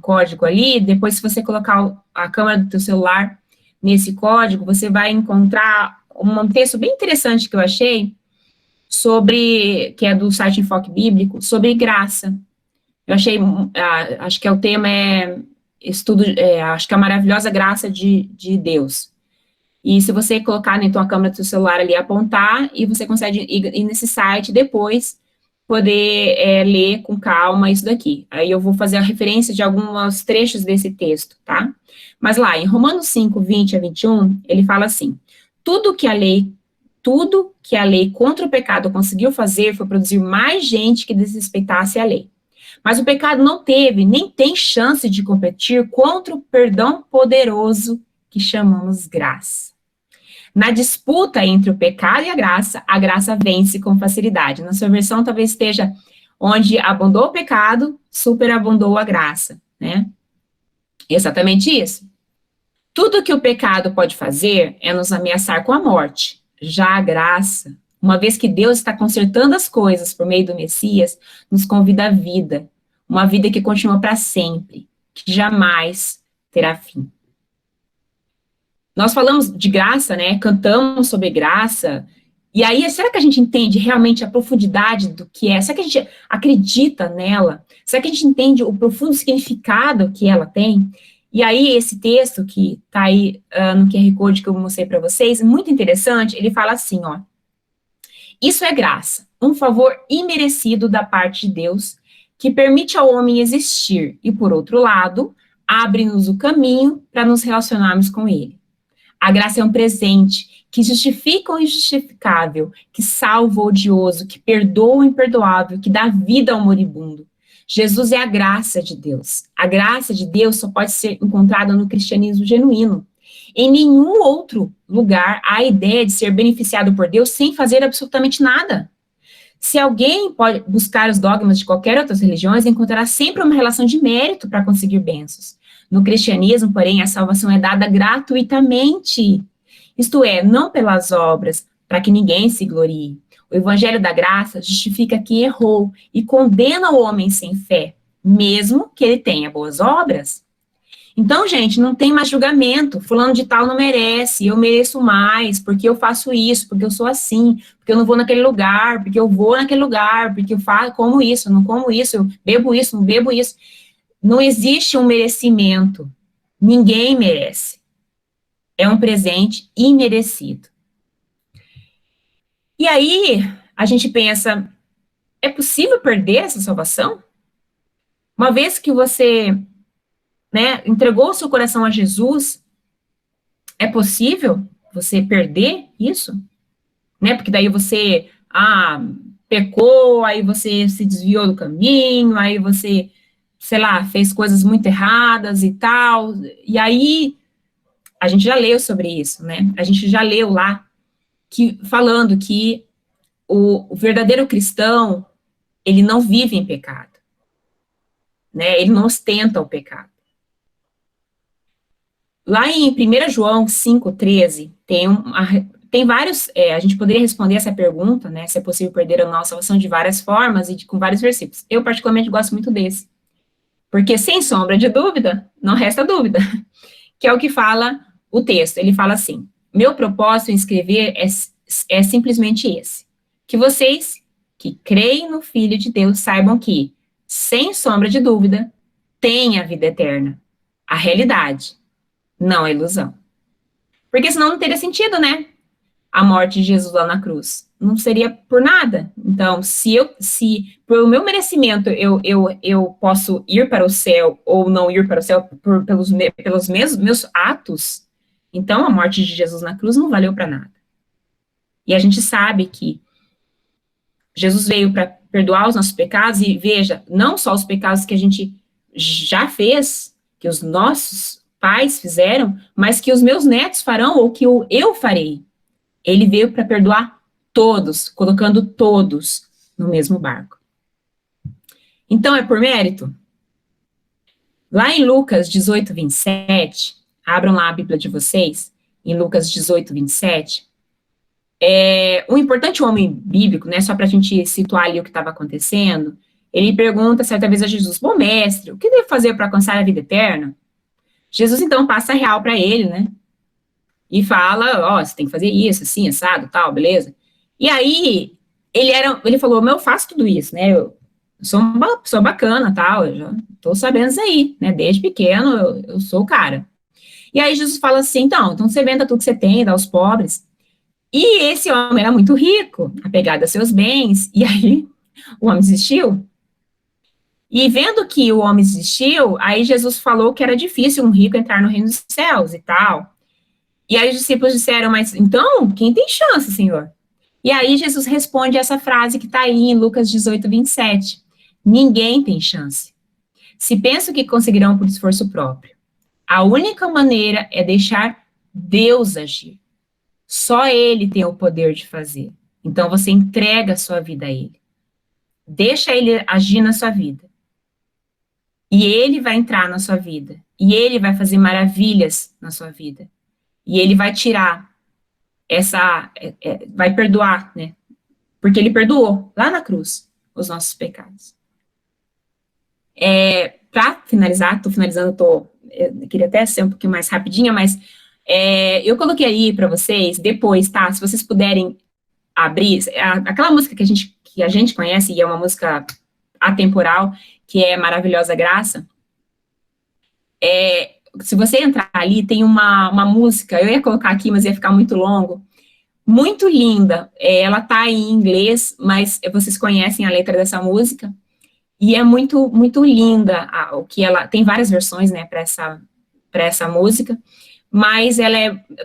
código ali, depois se você colocar a câmera do teu celular nesse código, você vai encontrar um texto bem interessante que eu achei, que é do site Enfoque Bíblico, sobre graça. Eu achei, acho que o tema acho que é a maravilhosa graça de Deus. E se você colocar, então, a câmera do seu celular ali, apontar, e você consegue ir nesse site depois, poder ler com calma isso daqui. Aí eu vou fazer a referência de alguns trechos desse texto, tá? Mas lá, em Romanos 5, 20 a 21, ele fala assim, tudo que a lei contra o pecado conseguiu fazer foi produzir mais gente que desrespeitasse a lei. Mas o pecado não teve, nem tem chance de competir contra o perdão poderoso que chamamos graça. Na disputa entre o pecado e a graça vence com facilidade. Na sua versão talvez esteja onde abundou o pecado, superabundou a graça, né? Exatamente isso. Tudo que o pecado pode fazer é nos ameaçar com a morte. Já a graça, uma vez que Deus está consertando as coisas por meio do Messias, nos convida à vida, uma vida que continua para sempre, que jamais terá fim. Nós falamos de graça, né, cantamos sobre graça, e aí, será que a gente entende realmente a profundidade do que é? Será que a gente acredita nela? Será que a gente entende o profundo significado que ela tem? E aí, esse texto que está aí no QR Code que eu mostrei para vocês, muito interessante, ele fala assim, ó, isso é graça, um favor imerecido da parte de Deus, que permite ao homem existir, e por outro lado, abre-nos o caminho para nos relacionarmos com ele. A graça é um presente que justifica o injustificável, que salva o odioso, que perdoa o imperdoável, que dá vida ao moribundo. Jesus é a graça de Deus. A graça de Deus só pode ser encontrada no cristianismo genuíno. Em nenhum outro lugar há a ideia de ser beneficiado por Deus sem fazer absolutamente nada. Se alguém pode buscar os dogmas de qualquer outra religião, encontrará sempre uma relação de mérito para conseguir bênçãos. No cristianismo, porém, a salvação é dada gratuitamente, isto é, não pelas obras, para que ninguém se glorie. O evangelho da graça justifica que errou e condena o homem sem fé, mesmo que ele tenha boas obras. Então, gente, não tem mais julgamento, fulano de tal não merece, eu mereço mais, porque eu faço isso, porque eu sou assim, porque eu não vou naquele lugar, porque eu vou naquele lugar, porque eu como isso, não como isso, eu bebo isso, não bebo isso. Não existe um merecimento. Ninguém merece. É um presente imerecido. E aí, a gente pensa, é possível perder essa salvação? Uma vez que você, né, entregou o seu coração a Jesus, é possível você perder isso? Né? Porque daí você, pecou, aí você se desviou do caminho, aí você, sei lá, fez coisas muito erradas e tal, e aí a gente já leu sobre isso, né? A gente já leu lá, falando que o verdadeiro cristão, ele não vive em pecado, né? Ele não ostenta o pecado. Lá em 1 João 5,13, tem vários, a gente poderia responder essa pergunta, né, se é possível perder a nossa salvação de várias formas e com vários versículos. Eu, particularmente, gosto muito desse, porque, sem sombra de dúvida, não resta dúvida, que é o que fala o texto. Ele fala assim, meu propósito em escrever é simplesmente esse, que vocês que creem no Filho de Deus saibam que, sem sombra de dúvida, têm a vida eterna, a realidade, não a ilusão. Porque senão não teria sentido, né? A morte de Jesus lá na cruz. Não seria por nada. Então, se pelo meu merecimento eu posso ir para o céu ou não ir para o céu pelos meus atos, então a morte de Jesus na cruz não valeu para nada. E a gente sabe que Jesus veio para perdoar os nossos pecados, e veja, não só os pecados que a gente já fez, que os nossos pais fizeram, mas que os meus netos farão, ou que eu farei. Ele veio para perdoar todos, colocando todos no mesmo barco. Então, é por mérito? Lá em Lucas 18, 27, abram lá a Bíblia de vocês, em Lucas 18, 27, um importante homem bíblico, né, só para a gente situar ali o que estava acontecendo, ele pergunta certa vez a Jesus, bom mestre, o que devo fazer para alcançar a vida eterna? Jesus, então, passa a real para ele, né, e fala, você tem que fazer isso, assim, assado, tal, beleza? E aí, ele falou, eu faço tudo isso, né, eu sou uma pessoa bacana, tal, eu já tô sabendo isso aí, né, desde pequeno eu sou o cara. E aí Jesus fala assim, então você venda tudo que você tem, dá aos pobres. E esse homem era muito rico, apegado a seus bens, e aí o homem desistiu. E vendo que o homem desistiu, aí Jesus falou que era difícil um rico entrar no reino dos céus e tal. E aí os discípulos disseram, mas então, quem tem chance, Senhor? E aí Jesus responde essa frase que está aí em Lucas 18, 27. Ninguém tem chance. Se pensam que conseguirão por esforço próprio. A única maneira é deixar Deus agir. Só Ele tem o poder de fazer. Então você entrega a sua vida a Ele. Deixa Ele agir na sua vida. E Ele vai entrar na sua vida. E Ele vai fazer maravilhas na sua vida. E Ele vai tirar vai perdoar, né? Porque Ele perdoou, lá na cruz, os nossos pecados. Para finalizar, estou finalizando, eu queria até ser um pouquinho mais rapidinha, mas eu coloquei aí para vocês, depois, tá? Se vocês puderem abrir, aquela música que a gente conhece, e é uma música atemporal, que é Maravilhosa Graça, se você entrar ali, tem uma música, eu ia colocar aqui, mas ia ficar muito longo, muito linda, ela tá em inglês, mas vocês conhecem a letra dessa música, e é muito, muito linda, o que ela, tem várias versões, né, para essa música, mas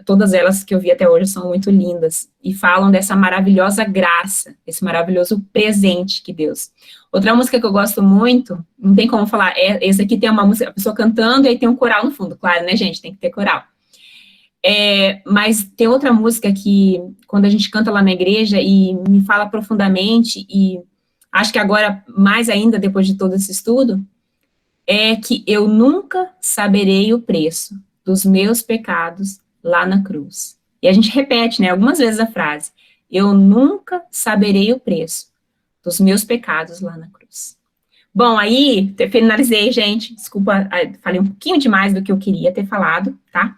todas elas que eu vi até hoje são muito lindas, e falam dessa maravilhosa graça, esse maravilhoso presente que Deus. Outra música que eu gosto muito, não tem como falar, essa aqui tem uma música, a pessoa cantando, e aí tem um coral no fundo, claro, né, gente, tem que ter coral. Mas tem outra música que, quando a gente canta lá na igreja, e me fala profundamente, e acho que agora, mais ainda, depois de todo esse estudo, é que eu nunca saberei o preço dos meus pecados lá na cruz. E a gente repete, né, algumas vezes a frase, eu nunca saberei o preço dos meus pecados lá na cruz. Bom, aí, finalizei, gente, desculpa, falei um pouquinho demais do que eu queria ter falado, tá?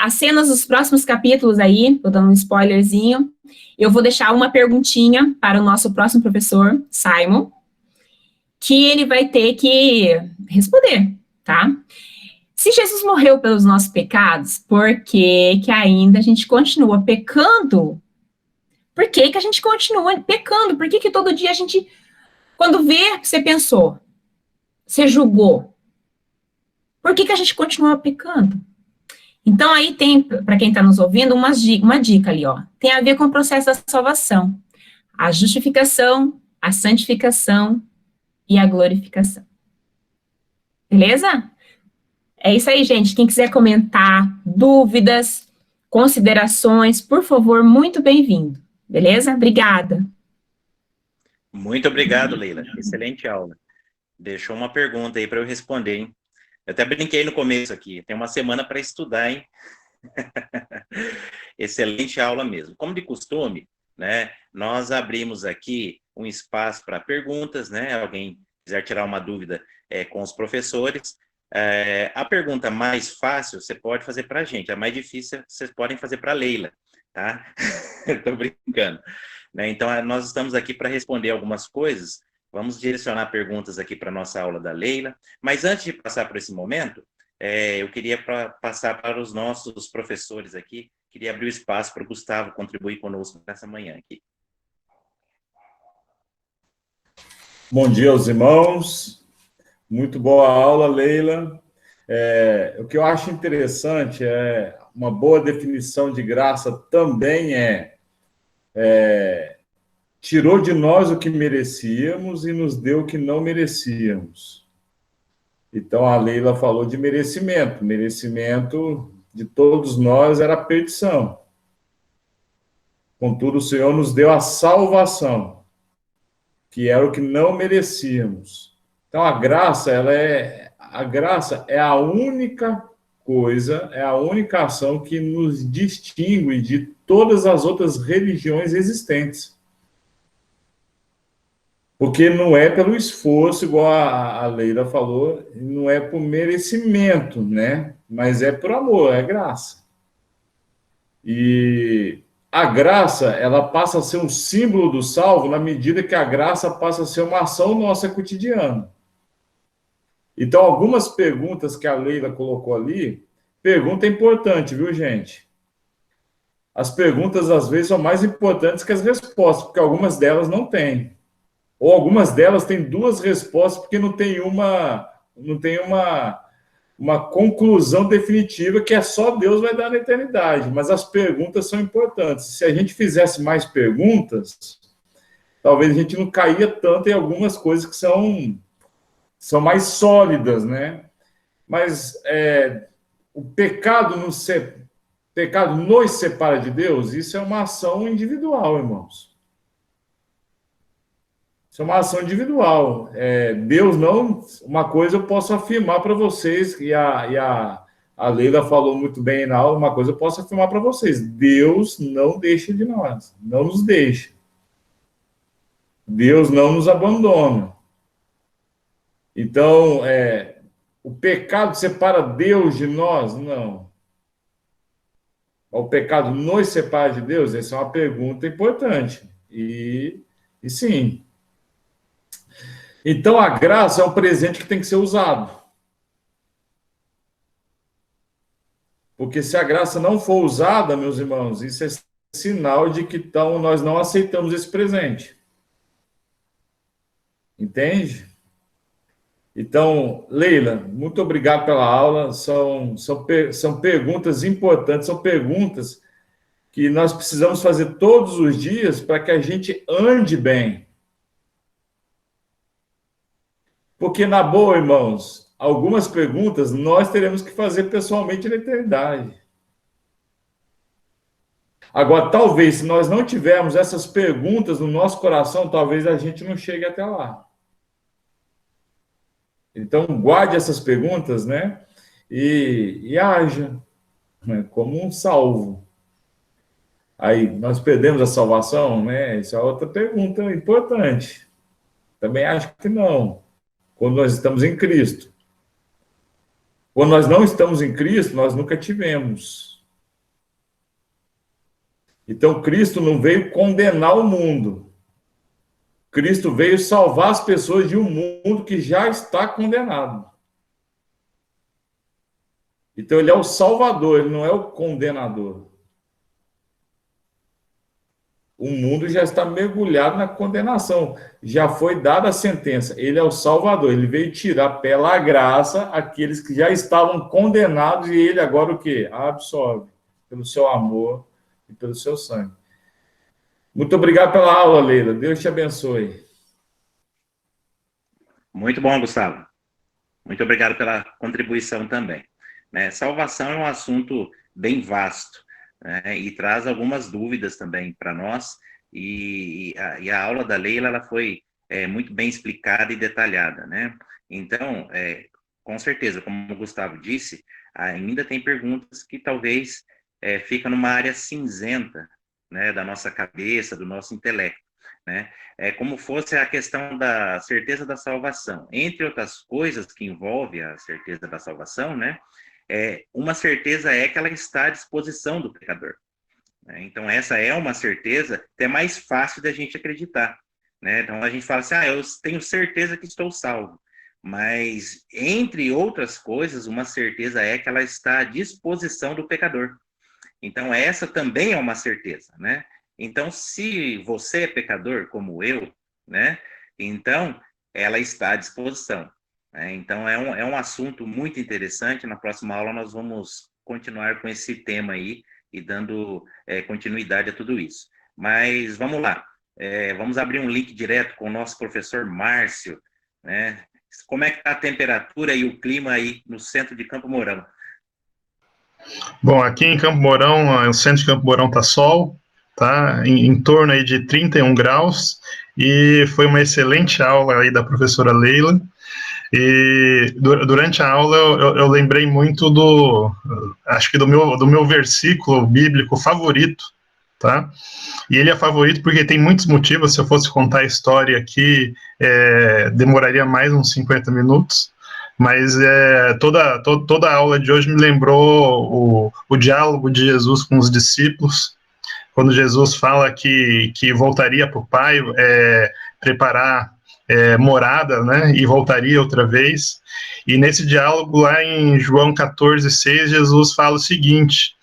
As cenas dos próximos capítulos aí, vou dando um spoilerzinho, eu vou deixar uma perguntinha para o nosso próximo professor, Simon, que ele vai ter que responder, tá? Se Jesus morreu pelos nossos pecados, por que ainda a gente continua pecando? Por que que a gente continua pecando? Por que que todo dia a gente, quando vê, você pensou, você julgou? Por que que a gente continua pecando? Então, aí tem, para quem está nos ouvindo, uma dica ali, ó. Tem a ver com o processo da salvação. A justificação, a santificação e a glorificação. Beleza? É isso aí, gente. Quem quiser comentar, dúvidas, considerações, por favor, muito bem-vindo. Beleza? Obrigada. Muito obrigado, Leila. Excelente aula. Deixou uma pergunta aí para eu responder, hein? Eu até brinquei no começo aqui. Tem uma semana para estudar, hein? Excelente aula mesmo. Como de costume, né? Nós abrimos aqui um espaço para perguntas, né? Alguém quiser tirar uma dúvida com os professores. A pergunta mais fácil você pode fazer para a gente. A mais difícil vocês podem fazer para a Leila, tá? Estou brincando. Né? Então, nós estamos aqui para responder algumas coisas. Vamos direcionar perguntas aqui para a nossa aula da Leila. Mas antes de passar por esse momento, eu queria passar para os nossos professores aqui, queria abrir o espaço para o Gustavo contribuir conosco nessa manhã aqui. Bom dia aos irmãos, muito boa aula, Leila. O que eu acho interessante é uma boa definição de graça também tirou de nós o que merecíamos e nos deu o que não merecíamos. Então, a Leila falou de merecimento. Merecimento de todos nós era a perdição. Contudo, o Senhor nos deu a salvação, que era o que não merecíamos. Então, a graça é a única coisa, é a única ação que nos distingue de todas as outras religiões existentes. Porque não é pelo esforço, igual a Leila falou, não é por merecimento, né? Mas é por amor, é graça. E a graça, ela passa a ser um símbolo do salvo na medida que a graça passa a ser uma ação nossa cotidiana. Então, algumas perguntas que a Leila colocou ali, pergunta importante, viu, gente? As perguntas, às vezes, são mais importantes que as respostas, porque algumas delas não têm. Ou algumas delas têm duas respostas, porque não tem uma conclusão definitiva que é só Deus vai dar na eternidade. Mas as perguntas são importantes. Se a gente fizesse mais perguntas, talvez a gente não caía tanto em algumas coisas que são mais sólidas, né? Mas o pecado nos separa de Deus, isso é uma ação individual, irmãos. Isso é uma ação individual. Deus não... Uma coisa eu posso afirmar para vocês, e a Leila falou muito bem na aula, uma coisa eu posso afirmar para vocês. Deus não deixa de nós, não nos deixa. Deus não nos abandona. Então, o pecado separa Deus de nós? Não. O pecado nos separa de Deus? Essa é uma pergunta importante. E sim... Então, a graça é um presente que tem que ser usado. Porque se a graça não for usada, meus irmãos, isso é sinal de que nós não aceitamos esse presente. Entende? Então, Leila, muito obrigado pela aula. São perguntas importantes, são perguntas que nós precisamos fazer todos os dias para que a gente ande bem. Porque, na boa, irmãos, algumas perguntas nós teremos que fazer pessoalmente na eternidade. Agora, talvez, se nós não tivermos essas perguntas no nosso coração, talvez a gente não chegue até lá. Então, guarde essas perguntas, né? E haja, né, como um salvo. Aí, nós perdemos a salvação, né? Essa é outra pergunta importante. Também acho que não. Quando nós estamos em Cristo. Quando nós não estamos em Cristo, nós nunca tivemos. Então, Cristo não veio condenar o mundo. Cristo veio salvar as pessoas de um mundo que já está condenado. Então, ele é o salvador, ele não é o condenador. o mundo já está mergulhado na condenação. Já foi dada a sentença. Ele é o Salvador. Ele veio tirar pela graça aqueles que já estavam condenados e ele agora o quê? Absolve pelo seu amor e pelo seu sangue. Muito obrigado pela aula, Leila. Deus te abençoe. Muito bom, Gustavo. Muito obrigado pela contribuição também. Né? Salvação é um assunto bem vasto, né? E traz algumas dúvidas também para nós. E a aula da Leila ela foi muito bem explicada e detalhada, né? Então, com certeza, como o Gustavo disse, ainda tem perguntas que talvez ficam numa área cinzenta, né, da nossa cabeça, do nosso intelecto, né? É como fosse a questão da certeza da salvação. Entre outras coisas que envolve a certeza da salvação, né? Uma certeza é que ela está à disposição do pecador. Né? Então, essa é uma certeza que é mais fácil da gente acreditar. Né? Então, a gente fala assim, eu tenho certeza que estou salvo. Mas, entre outras coisas, uma certeza é que ela está à disposição do pecador. Então, essa também é uma certeza, né? Então, se você é pecador, como eu, né? Então, ela está à disposição. Né? Então, é um assunto muito interessante. Na próxima aula, nós vamos continuar com esse tema aí e dando continuidade a tudo isso. Mas, vamos lá. Vamos abrir um link direto com o nosso professor Márcio, né? Como é que está a temperatura e o clima aí no centro de Campo Mourão? Bom, aqui em Campo Mourão, o centro de Campo Mourão está sol, tá em torno aí de 31 graus, e foi uma excelente aula aí da professora Leila, e durante a aula eu lembrei muito acho que do meu versículo bíblico favorito, tá? E ele é favorito porque tem muitos motivos. Se eu fosse contar a história aqui, demoraria mais uns 50 minutos, mas toda a aula de hoje me lembrou o diálogo de Jesus com os discípulos, quando Jesus fala que voltaria para o Pai, preparar morada, né, e voltaria outra vez. E nesse diálogo lá em João 14:6, Jesus fala o seguinte: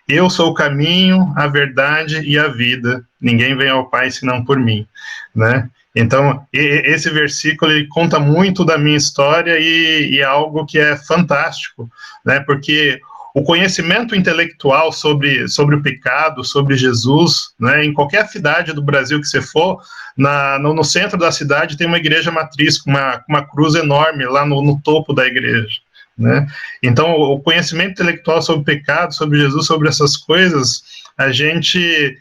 eu sou o caminho, a verdade e a vida. Ninguém vem ao Pai senão por mim, né? Então, esse versículo ele conta muito da minha história e é algo que é fantástico, né? Porque o conhecimento intelectual sobre o pecado, sobre Jesus, né? Em qualquer cidade do Brasil que você for, no centro da cidade tem uma igreja matriz com uma cruz enorme lá no topo da igreja. Né? Então, o conhecimento intelectual sobre o pecado, sobre Jesus, sobre essas coisas, a gente,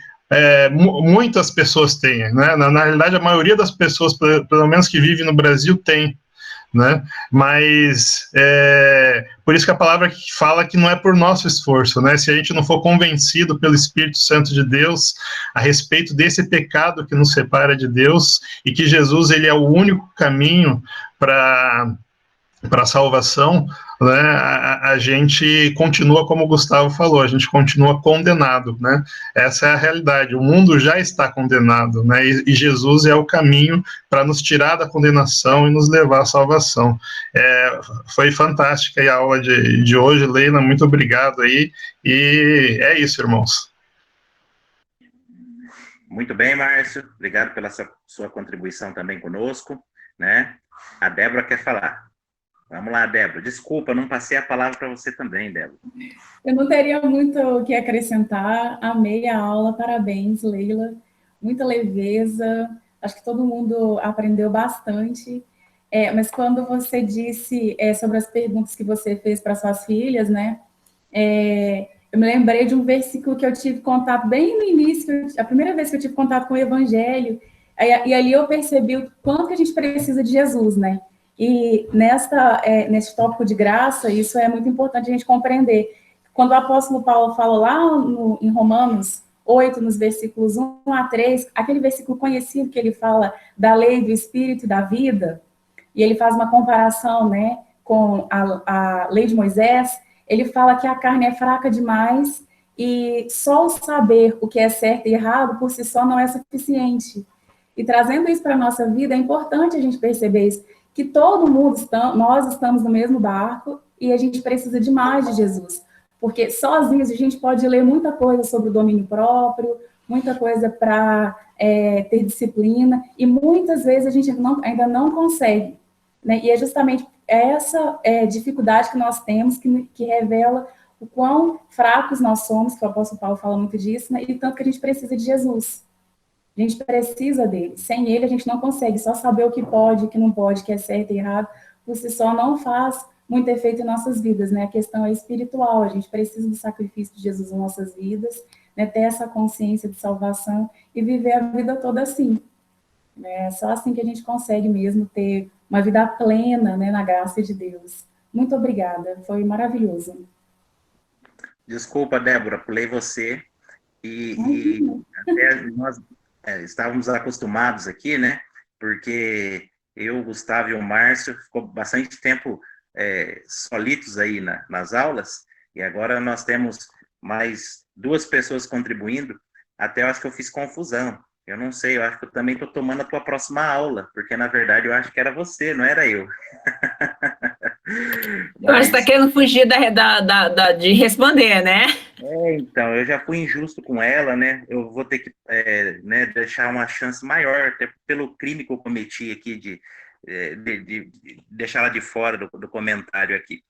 muitas pessoas têm, né? Na realidade, a maioria das pessoas, pelo menos que vivem no Brasil, tem, né? Mas por isso que a palavra fala que não é por nosso esforço, né? Se a gente não for convencido pelo Espírito Santo de Deus a respeito desse pecado que nos separa de Deus, e que Jesus ele é o único caminho para a salvação, né, a gente continua, como o Gustavo falou, a gente continua condenado, né? Essa é a realidade. O mundo já está condenado, né? E Jesus é o caminho para nos tirar da condenação e nos levar à salvação. Foi fantástica a aula de hoje, Leila, muito obrigado aí, e é isso, irmãos. Muito bem, Márcio, obrigado pela sua contribuição também conosco, né? A Débora quer falar. Vamos lá, Débora. Desculpa, não passei a palavra para você também, Débora. Eu não teria muito o que acrescentar. Amei a aula, parabéns, Leila. Muita leveza. Acho que todo mundo aprendeu bastante. Mas quando você disse sobre as perguntas que você fez para suas filhas, né? Eu me lembrei de um versículo que eu tive contato bem no início, a primeira vez que eu tive contato com o Evangelho. E ali eu percebi o quanto que a gente precisa de Jesus, né? E nesse tópico de graça, isso é muito importante a gente compreender. Quando o apóstolo Paulo fala lá em Romanos 8, nos versículos 1 a 3, aquele versículo conhecido que ele fala da lei do Espírito e da vida, e ele faz uma comparação, né, com a lei de Moisés, ele fala que a carne é fraca demais e só o saber o que é certo e errado por si só não é suficiente. E trazendo isso para a nossa vida, é importante a gente perceber isso, que todo mundo, nós estamos no mesmo barco e a gente precisa de mais de Jesus. Porque sozinhos a gente pode ler muita coisa sobre o domínio próprio, muita coisa para ter disciplina, e muitas vezes a gente ainda não consegue, né? E é justamente essa dificuldade que nós temos que revela o quão fracos nós somos, que o apóstolo Paulo fala muito disso, né? E tanto que a gente precisa de Jesus. A gente precisa dele. Sem ele, a gente não consegue. Só saber o que pode, o que não pode, o que é certo e errado, por si só não faz muito efeito em nossas vidas, né? A questão é espiritual. A gente precisa do sacrifício de Jesus em nossas vidas, né? Ter essa consciência de salvação e viver a vida toda assim. É só assim que a gente consegue mesmo ter uma vida plena, né, na graça de Deus. Muito obrigada. Foi maravilhoso. Desculpa, Débora, pulei você. E até nós estávamos acostumados aqui, né? Porque eu, o Gustavo e o Márcio ficou bastante tempo solitos aí nas aulas, e agora nós temos mais 2 pessoas contribuindo. Até eu acho que eu fiz confusão. Eu não sei, eu acho que eu também estou tomando a tua próxima aula, porque na verdade eu acho que era você, não era eu. Eu acho que você está querendo fugir de responder, né? Então, eu já fui injusto com ela, né? Eu vou ter que né, deixar uma chance maior, até pelo crime que eu cometi aqui de deixar ela de fora do comentário aqui.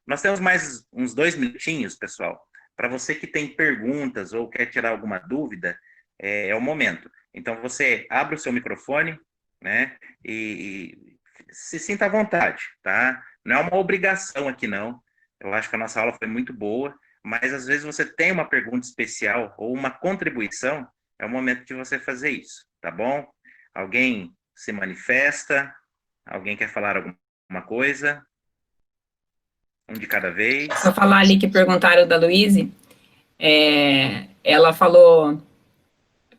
Nós temos mais uns 2 minutinhos, pessoal. Para você que tem perguntas ou quer tirar alguma dúvida, é o momento. Então, você abre o seu microfone, né? E se sinta à vontade, tá? Não é uma obrigação aqui, não. Eu acho que a nossa aula foi muito boa, mas às vezes você tem uma pergunta especial ou uma contribuição, é o momento de você fazer isso, tá bom? Alguém se manifesta? Alguém quer falar alguma coisa? Um de cada vez. Só falar ali que perguntaram da Luíse, ela falou,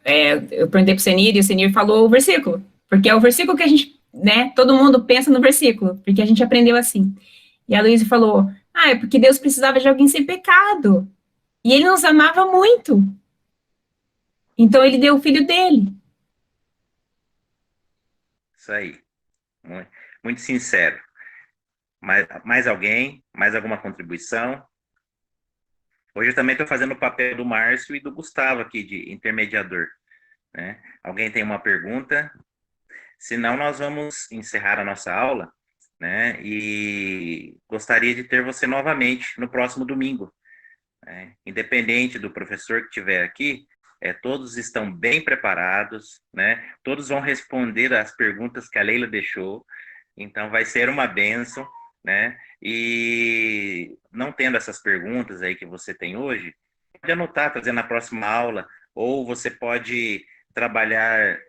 eu perguntei para o Senir, e o Senir falou o versículo, porque é o versículo que a gente, né, todo mundo pensa no versículo, porque a gente aprendeu assim. E a Luíse falou, é porque Deus precisava de alguém sem pecado, e ele nos amava muito, então ele deu o filho dele. Isso aí, muito, muito sincero. Mais alguém? Mais alguma contribuição? Hoje eu também estou fazendo o papel do Márcio e do Gustavo aqui, de intermediador, né? Alguém tem uma pergunta? Senão, nós vamos encerrar a nossa aula, né? E gostaria de ter você novamente no próximo domingo, né? Independente do professor que estiver aqui, todos estão bem preparados, né? Todos vão responder as perguntas que a Leila deixou, então vai ser uma bênção, né? E não tendo essas perguntas aí que você tem hoje, pode anotar, trazer na próxima aula, ou você pode trabalhar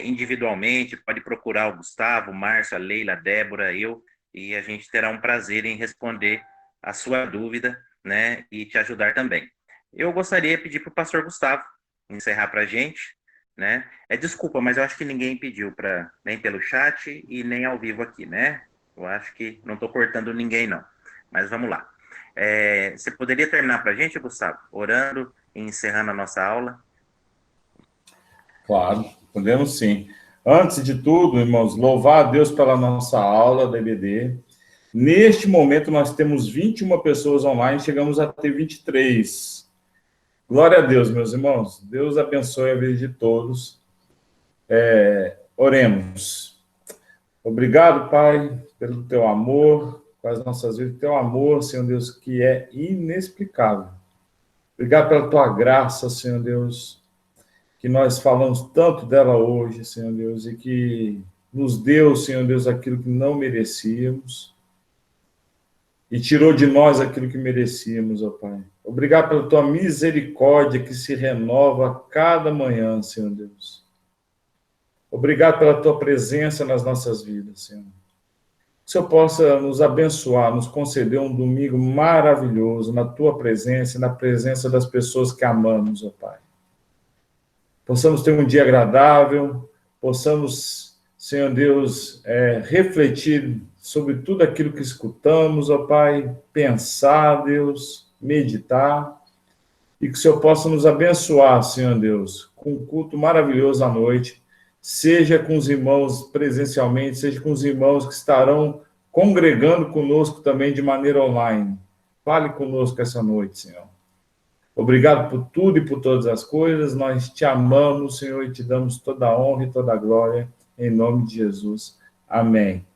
individualmente, pode procurar o Gustavo, o Márcio, a Leila, a Débora, eu, e a gente terá um prazer em responder a sua dúvida, né? E te ajudar também. Eu gostaria de pedir para o pastor Gustavo encerrar para a gente, né? Desculpa, mas eu acho que ninguém pediu nem pelo chat e nem ao vivo aqui, né? Eu acho que não estou cortando ninguém, não. Mas vamos lá. Você poderia terminar para a gente, Gustavo, orando e encerrando a nossa aula? Claro, podemos sim. Antes de tudo, irmãos, louvar a Deus pela nossa aula da EBD. Neste momento, nós temos 21 pessoas online, chegamos a ter 23. Glória a Deus, meus irmãos. Deus abençoe a vida de todos. Oremos. Obrigado, Pai, pelo teu amor, com as nossas vidas, teu amor, Senhor Deus, que é inexplicável. Obrigado pela tua graça, Senhor Deus, que nós falamos tanto dela hoje, Senhor Deus, e que nos deu, Senhor Deus, aquilo que não merecíamos e tirou de nós aquilo que merecíamos, ó Pai. Obrigado pela tua misericórdia que se renova a cada manhã, Senhor Deus. Obrigado pela tua presença nas nossas vidas, Senhor. Que o Senhor possa nos abençoar, nos conceder um domingo maravilhoso na tua presença e na presença das pessoas que amamos, ó Pai. Possamos ter um dia agradável, possamos, Senhor Deus, refletir sobre tudo aquilo que escutamos, ó Pai, pensar, Deus, meditar, e que o Senhor possa nos abençoar, Senhor Deus, com um culto maravilhoso à noite, seja com os irmãos presencialmente, seja com os irmãos que estarão congregando conosco também de maneira online. Fale conosco essa noite, Senhor. Obrigado por tudo e por todas as coisas. Nós te amamos, Senhor, e te damos toda a honra e toda a glória, em nome de Jesus. Amém.